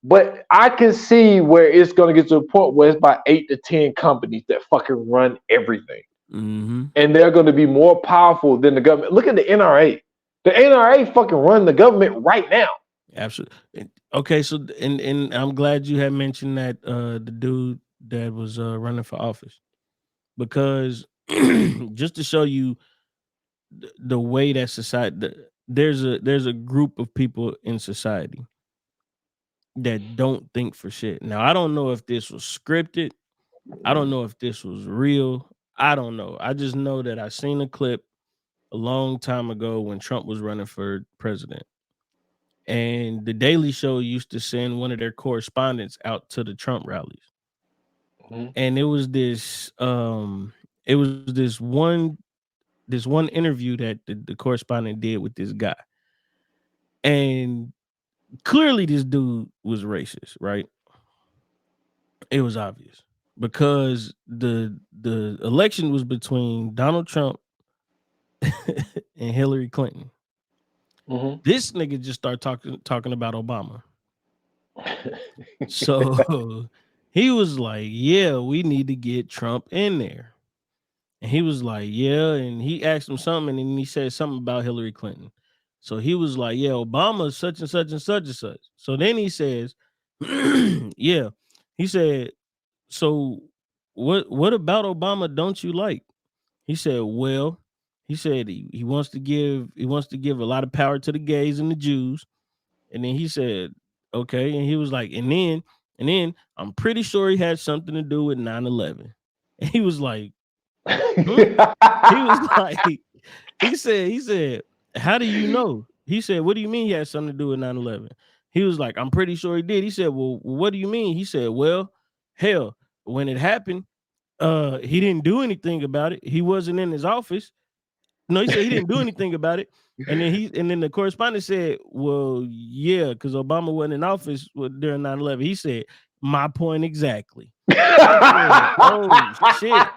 but I can see where it's going to get to a point where it's about 8 to 10 companies that fucking run everything. And they're going to be more powerful than the government. Look at the NRA. The NRA fucking run the government right now. Absolutely. Okay, so and I'm glad you had mentioned that the dude that was running for office, because just to show you the way that society, there's a group of people in society that don't think for shit. Now, I don't know if this was scripted. I don't know if this was real. I don't know. I just know that I seen a clip a long time ago when Trump was running for president. And the Daily Show used to send one of their correspondents out to the Trump rallies. And it was this one interview that the correspondent did with this guy. And clearly this dude was racist, right? It was obvious because the election was between Donald Trump and Hillary Clinton. This nigga just started talking about Obama. So he was like, yeah, we need to get Trump in there. And he was like, yeah. And he asked him something, and then he said something about Hillary Clinton. So he was like, yeah, Obama is such and such and such and such. So then he says, yeah. He said, so what about Obama don't you like? He said, well, he said he wants to give a lot of power to the gays and the Jews. And then he said, okay. And he was like, and then I'm pretty sure he had something to do with 9/11. And he was like, he was like, he said, how do you know? He said, what do you mean he had something to do with 9/11? He was like, I'm pretty sure he did. He said, well, what do you mean? He said, well, hell, when it happened, he didn't do anything about it. He wasn't in his office. No, he said he didn't do anything about it. And then the correspondent said, well, yeah, because Obama wasn't in office during 9/11. He said, my point exactly. Said, oh shit.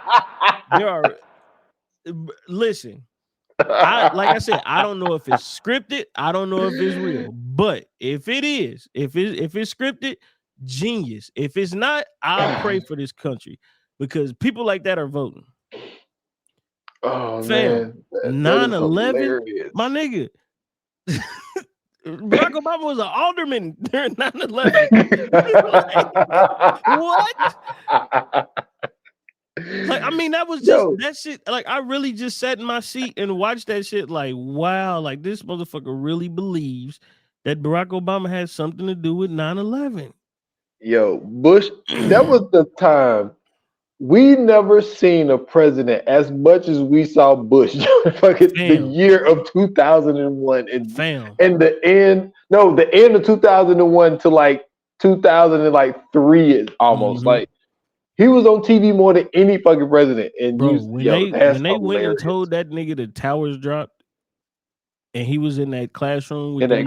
Listen, like I said, I don't know if it's scripted. I don't know if it's real. But if it is, if it's scripted, genius. If it's not, I'll pray for this country because people like that are voting. Oh, man. 9/11, my nigga. Barack Obama was an alderman during 9/11. Like, what? Like, I mean, that was just that shit. Like, I really just sat in my seat and watched that shit. Like, wow, like this motherfucker really believes that Barack Obama had something to do with 9/11. Yo, Bush, that was the time. We never seen a president as much as we saw Bush fucking the year of 2001 and the end of 2001 to like 2003 is almost like he was on TV more than any fucking president. And bro, when they went and told that nigga the towers dropped and he was in that classroom with kid,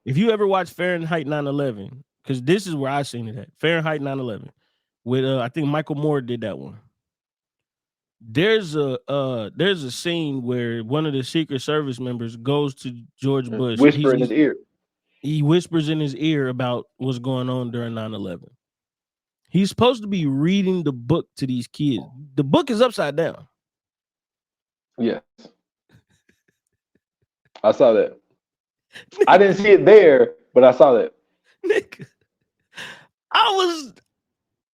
if you ever watch Fahrenheit 9/11, because this is where I seen it at Fahrenheit 9/11. With I think Michael Moore did that one. There's a scene where one of the Secret Service members goes to George Bush, whisper in his ear. He whispers in his ear about what's going on during 9/11. He's supposed to be reading the book to these kids. The book is upside down. Yes, I saw that. I didn't see it there, but I saw that. Nigga,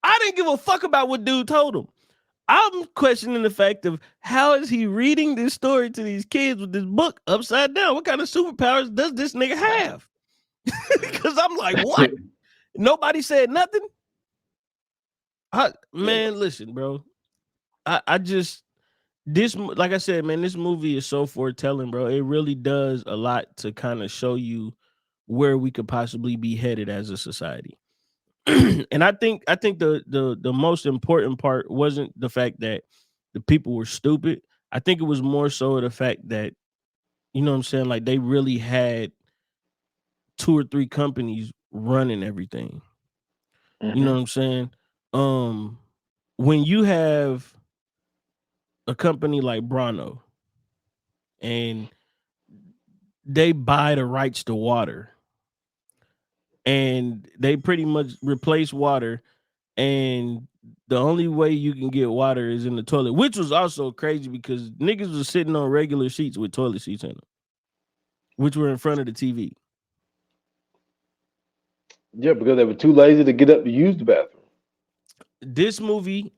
I didn't give a fuck about what dude told him. I'm questioning the fact of how is he reading this story to these kids with this book upside down? What kind of superpowers does this nigga have? Because I'm like, what? Nobody said nothing. Man, listen, bro. I just this, like I said, man, this movie is so foretelling, bro. It really does a lot to kind of show you where we could possibly be headed as a society. And I think the most important part wasn't the fact that the people were stupid. I think it was more so the fact that, you know what I'm saying, like they really had 2 or 3 companies running everything. You know what I'm saying? Um when you have a company like Brano and they buy the rights to water and they pretty much replace water, and the only way you can get water is in the toilet, which was also crazy because niggas was sitting on regular seats with toilet seats in them, which were in front of the TV. Yeah, because they were too lazy to get up to use the bathroom. This movie,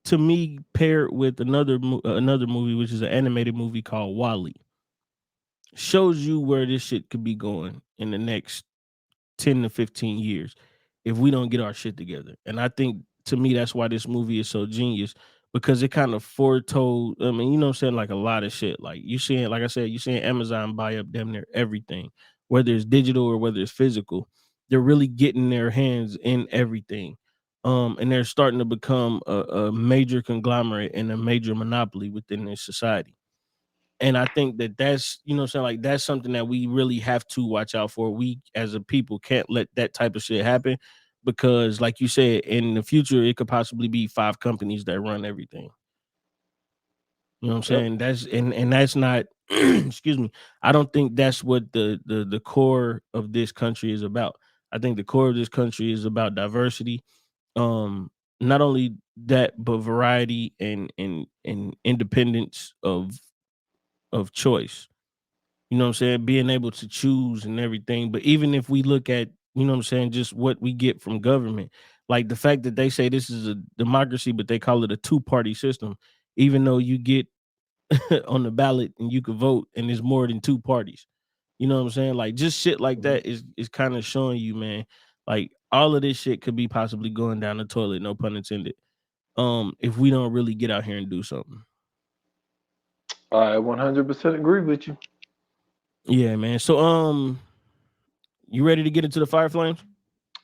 to me, paired with another movie, which is an animated movie called Wally, shows you where this shit could be going in the next 10 to 15 years if we don't get our shit together. And I think, to me, that's why this movie is so genius, because it kind of foretold, I mean, you know what I'm saying, like a lot of shit. Like you seeing, like I said, you seeing Amazon buy up damn near everything, whether it's digital or whether it's physical. They're really getting their hands in everything. And they're starting to become a major conglomerate and a major monopoly within this society. And I think that that's, you know what I'm saying, like that's something that we really have to watch out for. We as a people can't let that type of shit happen, because like you said, in the future it could possibly be 5 companies that run everything. You know what I'm Yep. saying? And that's not excuse me. I don't think that's what the core of this country is about. I think the core of this country is about diversity. Um Not only that, but variety and independence of choice. You know what I'm saying? Being able to choose and everything. But even if we look at, you know what I'm saying, just what we get from government, like the fact that they say this is a democracy, but they call it a 2-party system, even though you get on the ballot and you can vote and there's more than 2 parties. You know what I'm saying? Like just shit like that is kind of showing you, man, like all of this shit could be possibly going down the toilet, no pun intended. If we don't really get out here and do something. I 100% agree with you. Yeah, man. So you ready to get into the fire flames?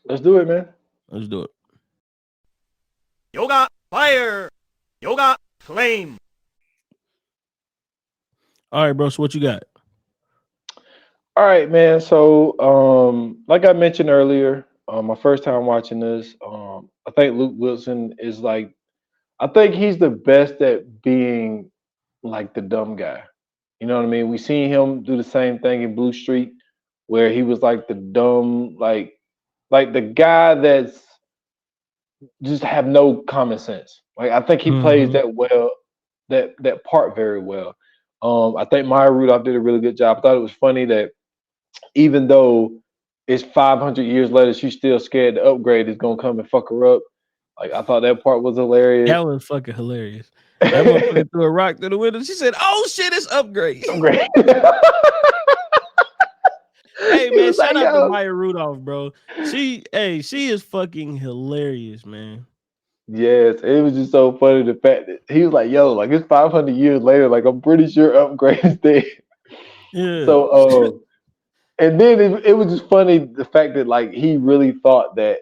Let's do it, man. Let's do it. Yoga fire. Yoga flame. All right, bro. So what you got? All right, man. So, like I mentioned earlier, my first time watching this, I think Luke Wilson is like, I think he's the best at being like the dumb guy. You know what I mean? We seen him do the same thing in Blue Street, where he was like the dumb, like the guy that's just have no common sense. Like I think he plays that well, that part very well. I think Maya Rudolph did a really good job. I thought it was funny that even though it's 500 years later, she's still scared the upgrade is gonna come and fuck her up. Like I thought that part was hilarious. That was fucking hilarious. That motherfucker threw a rock through the window. She said, "Oh shit, it's upgrade." Upgrade. Hey He man, was shout like, out to yo. Maya Rudolph, bro. She is fucking hilarious, man. Yes, it was just so funny the fact that he was like, "Yo, like it's 500 years later. Like I'm pretty sure upgrade is dead." Yeah. So, and then it was just funny the fact that like he really thought that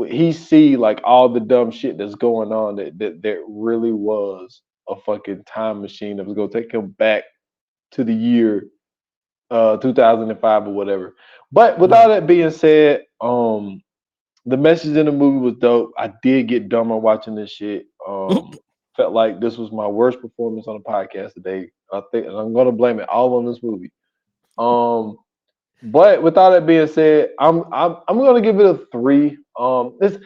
he see like all the dumb shit that's going on that there really was a fucking time machine that was gonna take him back to the year 2005 or whatever. But with all that being said, the message in the movie was dope. I did get dumber watching this shit. Felt like this was my worst performance on the podcast today. I think, and I'm gonna blame it all on this movie. But with all that being said, I'm gonna give it a 3. This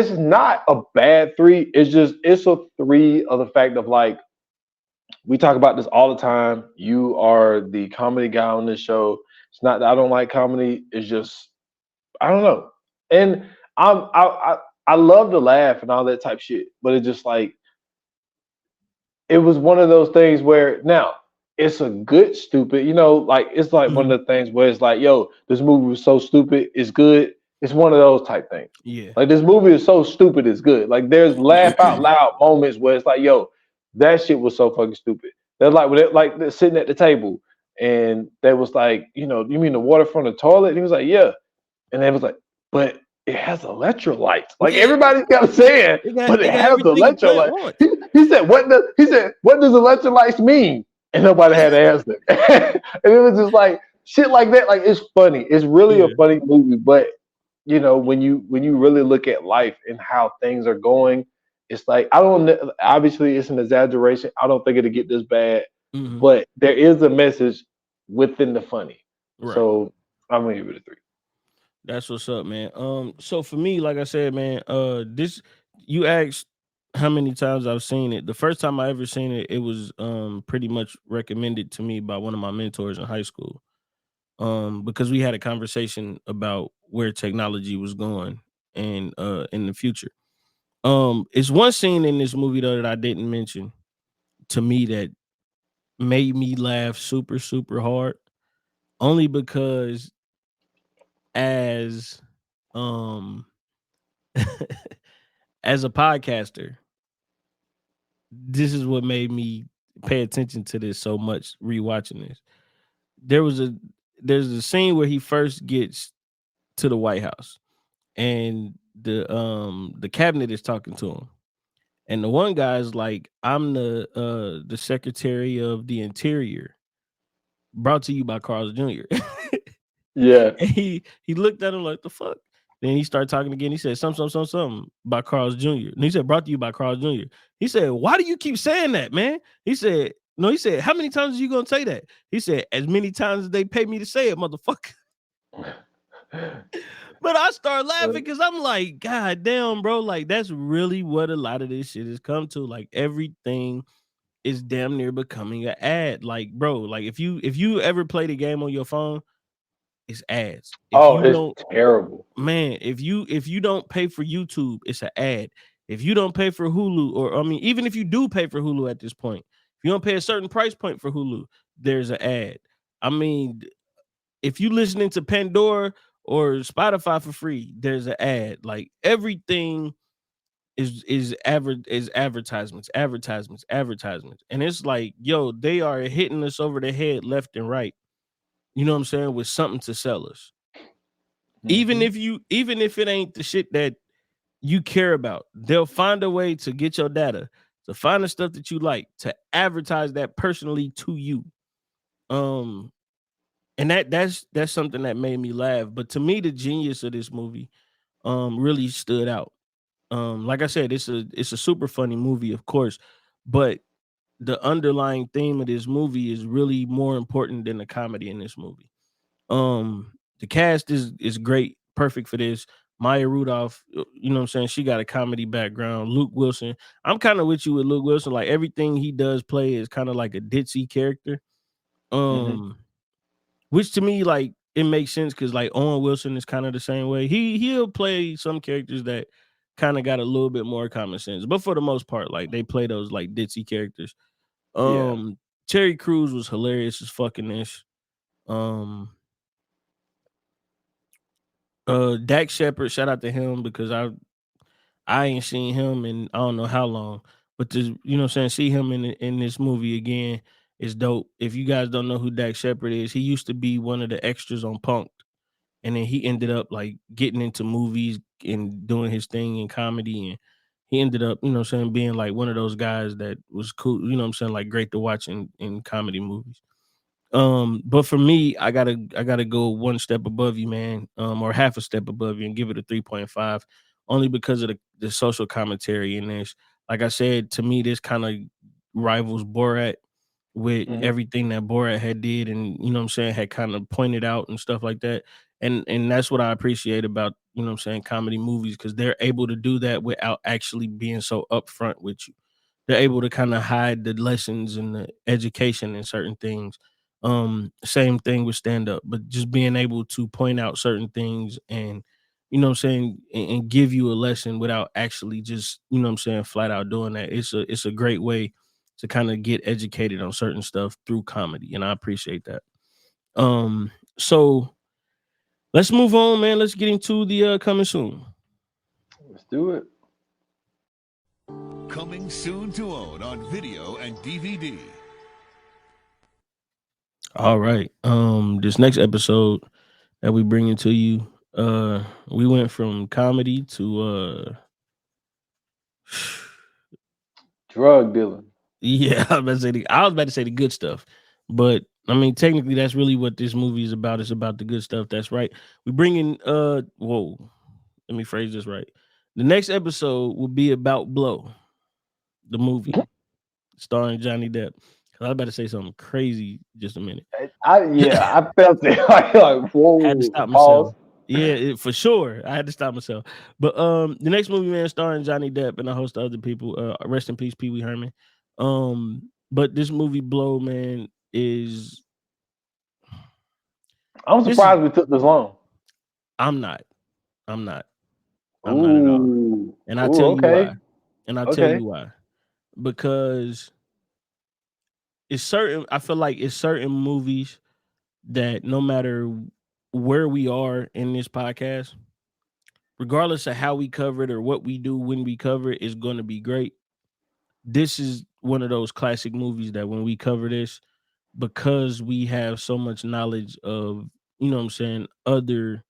is not a bad 3. It's a 3 of the fact of like we talk about this all the time. You are the comedy guy on this show. It's not that I don't like comedy. It's just I don't know. And I love to laugh and all that type shit, but it's just like it was one of those things where now it's a good stupid, like it's like one of the things where it's like, yo, this movie was so stupid, it's good. It's one of those type things. Yeah. Like this movie is so stupid, it's good. Like there's laugh out loud moments where it's like, yo, that shit was so fucking stupid. They're like when they're sitting at the table and they was like, you mean the water from the toilet? And he was like, yeah. And they was like, but it has electrolytes. Like everybody's got to say it, but it has electrolytes. He said, what does electrolytes mean? And nobody had to answer. And it was just like shit like that. Like it's funny. It's really a funny movie. But when you really look at life and how things are going, it's like obviously it's an exaggeration. I don't think it'll get this bad, but there is a message within the funny. Right. So I'm gonna give it a 3. That's what's up, man. So for me, like I said, man, this you asked how many times I've seen it. The first time I ever seen it, it was pretty much recommended to me by one of my mentors in high school. Because we had a conversation about where technology was going and in the future. It's one scene in this movie though that I didn't mention to me that made me laugh super, super hard. Only because as as a podcaster, this is what made me pay attention to this so much rewatching this. There's a scene where he first gets to the White House and the cabinet is talking to him. And the one guy's like, I'm the Secretary of the Interior, brought to you by Carl's Jr. Yeah. And he looked at him like, the fuck? Then he started talking again. He said, something by Carl's Jr. And he said, brought to you by Carl's Jr. He said, why do you keep saying that, man? He said, no, he said, how many times are you going to say that? He said, as many times as they pay me to say it, motherfucker. But I start laughing because I'm like, God damn, bro. Like, that's really what a lot of this shit has come to. Like, everything is damn near becoming an ad. Like, bro, like if you ever played a game on your phone, it's ads. It's terrible. Man, if you don't pay for YouTube, it's an ad. If you don't pay for Hulu, or I mean, even if you do pay for Hulu at this point, if you don't pay a certain price point for Hulu, there's an ad. I mean, if you listening to Pandora or Spotify for free, there's an ad. Like everything is advertisements, and it's like, yo, they are hitting us over the head left and right. You know what I'm saying? With something to sell us. Even if it ain't the shit that you care about, they'll find a way to get your data, to find the stuff that you like, to advertise that personally to you. And that's something that made me laugh. But to me, the genius of this movie really stood out. Like I said, it's a super funny movie, of course, but the underlying theme of this movie is really more important than the comedy in this movie. The cast is great, perfect for this. Maya Rudolph, you know what I'm saying? She got a comedy background. Luke Wilson, I'm kind of with you with Luke Wilson. Like everything he does play is kind of like a ditzy character. Which to me, like, it makes sense because like Owen Wilson is kind of the same way. He'll play some characters that kind of got a little bit more common sense, but for the most part, like they play those like ditzy characters. Terry Crews was hilarious as fucking this. Dak Shepard, shout out to him because I ain't seen him in I don't know how long, but to, you know what I'm saying, see him in this movie again is dope. If you guys don't know who Dak Shepard is, he used to be one of the extras on Punk'd, and then he ended up like getting into movies and doing his thing in comedy, and he ended up, you know what I'm saying, being like one of those guys that was cool, you know what I'm saying, like great to watch in comedy movies. But for me, I gotta go one step above you, man, or half a step above you, and give it a 3.5, only because of the social commentary in this. Like I said, to me, this kind of rivals Borat with everything that Borat had did, and you know what I'm saying, had kind of pointed out and stuff like that. And that's what I appreciate about, you know what I'm saying, comedy movies, because they're able to do that without actually being so upfront with you. They're able to kind of hide the lessons and the education in certain things. Same thing with stand up, but just being able to point out certain things and, you know what I'm saying, and give you a lesson without actually just, you know what I'm saying, flat out doing that. It's a great way to kind of get educated on certain stuff through comedy, and I appreciate that. So let's move on, man. Let's get into the coming soon. Let's do it. Coming soon to own on video and DVD. All right. This next episode that we bringing to you, we went from comedy to drug dealing. Yeah, I was about to say the good stuff, but I mean, technically, that's really what this movie is about. It's about the good stuff. That's right. We bring in. Whoa. Let me phrase this right. The next episode will be about Blow, the movie, starring Johnny Depp. I was about to say something crazy. Just a minute. I felt it. like whoa. Had to stop myself. Yeah, for sure. I had to stop myself. But the next movie, man, starring Johnny Depp and a host of other people. Rest in peace, Pee Wee Herman. But this movie, Blow, man, is. I'm surprised we took this long. I'm not at all. And I'll tell you why. And I'll tell you why. Because I feel like it's certain movies that no matter where we are in this podcast, regardless of how we cover it or what we do when we cover it, is going to be great. This is one of those classic movies that when we cover this, because we have so much knowledge of, you know what I'm saying, other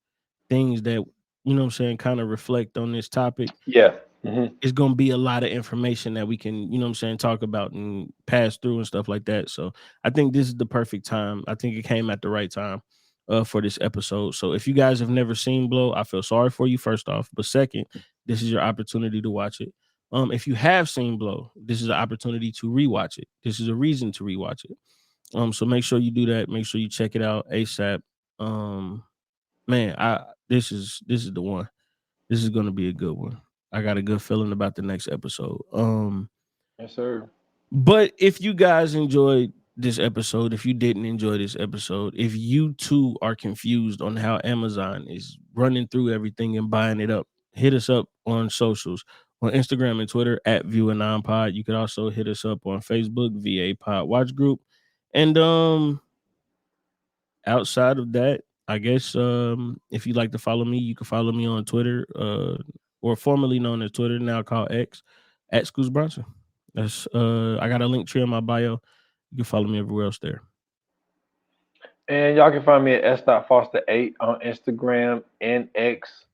things that, you know what I'm saying, kind of reflect on this topic. Yeah. It's going to be a lot of information that we can, you know what I'm saying, talk about and pass through and stuff like that. So I think this is the perfect time. I think it came at the right time for this episode. So if you guys have never seen Blow, I feel sorry for you, first off. But second, this is your opportunity to watch it. If you have seen Blow, this is an opportunity to rewatch it. This is a reason to rewatch it. So make sure you do that. Make sure you check it out ASAP. Man, this is the one. This is going to be a good one. I got a good feeling about the next episode. Yes, sir. But if you guys enjoyed this episode, if you didn't enjoy this episode, if you too are confused on how Amazon is running through everything and buying it up, hit us up on socials, on Instagram and Twitter at ViewAnon You can also hit us up on Facebook, VA Pod Watch Group. And outside of that, I guess if you'd like to follow me, you can follow me on Twitter, or formerly known as Twitter, now called X, at Scoots Bronson. That's I got a link tree in my bio. You can follow me everywhere else there. And y'all can find me at s.foster8 on Instagram and X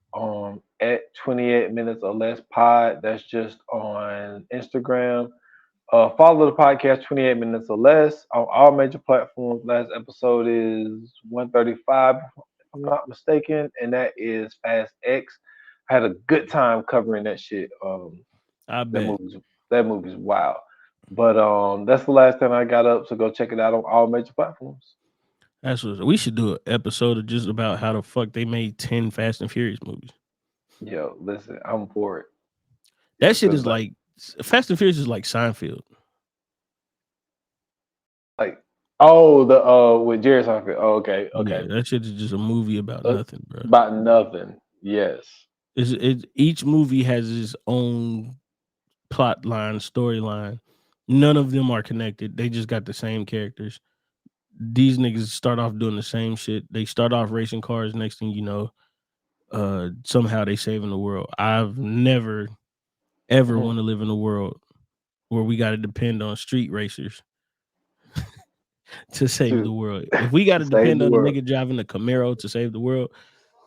at 28 minutes or less pod. That's just on Instagram. Follow the podcast 28 minutes or less on all major platforms. Last episode is 135, if I'm not mistaken, and that is Fast X. I had a good time covering that shit. I bet that movie's wild. But that's the last time I got up, so go check it out on all major platforms. That's what we should do, an episode of just about how the fuck they made 10 Fast and Furious movies. Yo, listen, I'm for it. That shit is like Fast and Furious is like Seinfeld. Like, the with Jerry Seinfeld. Oh, okay. Yeah, that shit is just a movie about nothing, bro. About nothing. Yes. Each movie has its own plot line, storyline. None of them are connected. They just got the same characters. These niggas start off doing the same shit. They start off racing cars. Next thing you know, somehow they saving the world. I've never ever want to live in a world where we got to depend on street racers to save the world. If we got to depend on a nigga driving a Camaro to save the world,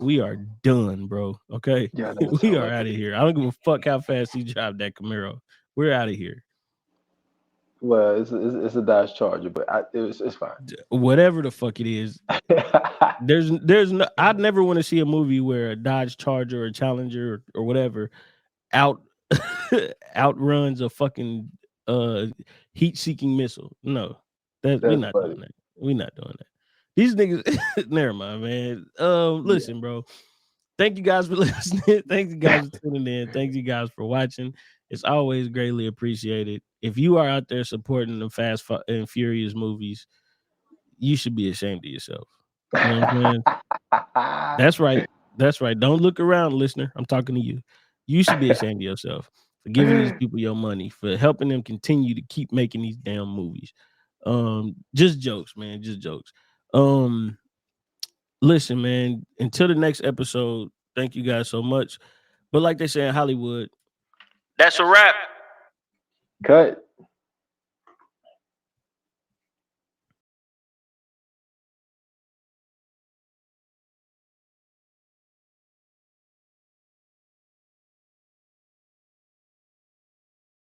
we are done, bro. Okay, yeah, we are out of here. I don't give a fuck how fast he drive that Camaro. We're out of here. Well, it's a Dodge Charger, but it's fine. Whatever the fuck it is, there's no. I'd never want to see a movie where a Dodge Charger or Challenger or whatever outruns a fucking heat-seeking missile. No, we're not doing that. We're not doing that. These niggas, never mind, man. Listen, bro. Thank you guys for listening. Thank you guys for tuning in. Thank you guys for watching. It's always greatly appreciated. If you are out there supporting the Fast and Furious movies, you should be ashamed of yourself. You know what I'm saying? That's right. That's right. Don't look around, listener. I'm talking to you. You should be ashamed of yourself. for giving these people your money, for helping them continue to keep making these damn movies. Just jokes, man. Just jokes. Listen, man, until the next episode, thank you guys so much. But like they say in Hollywood, that's a wrap. Cut.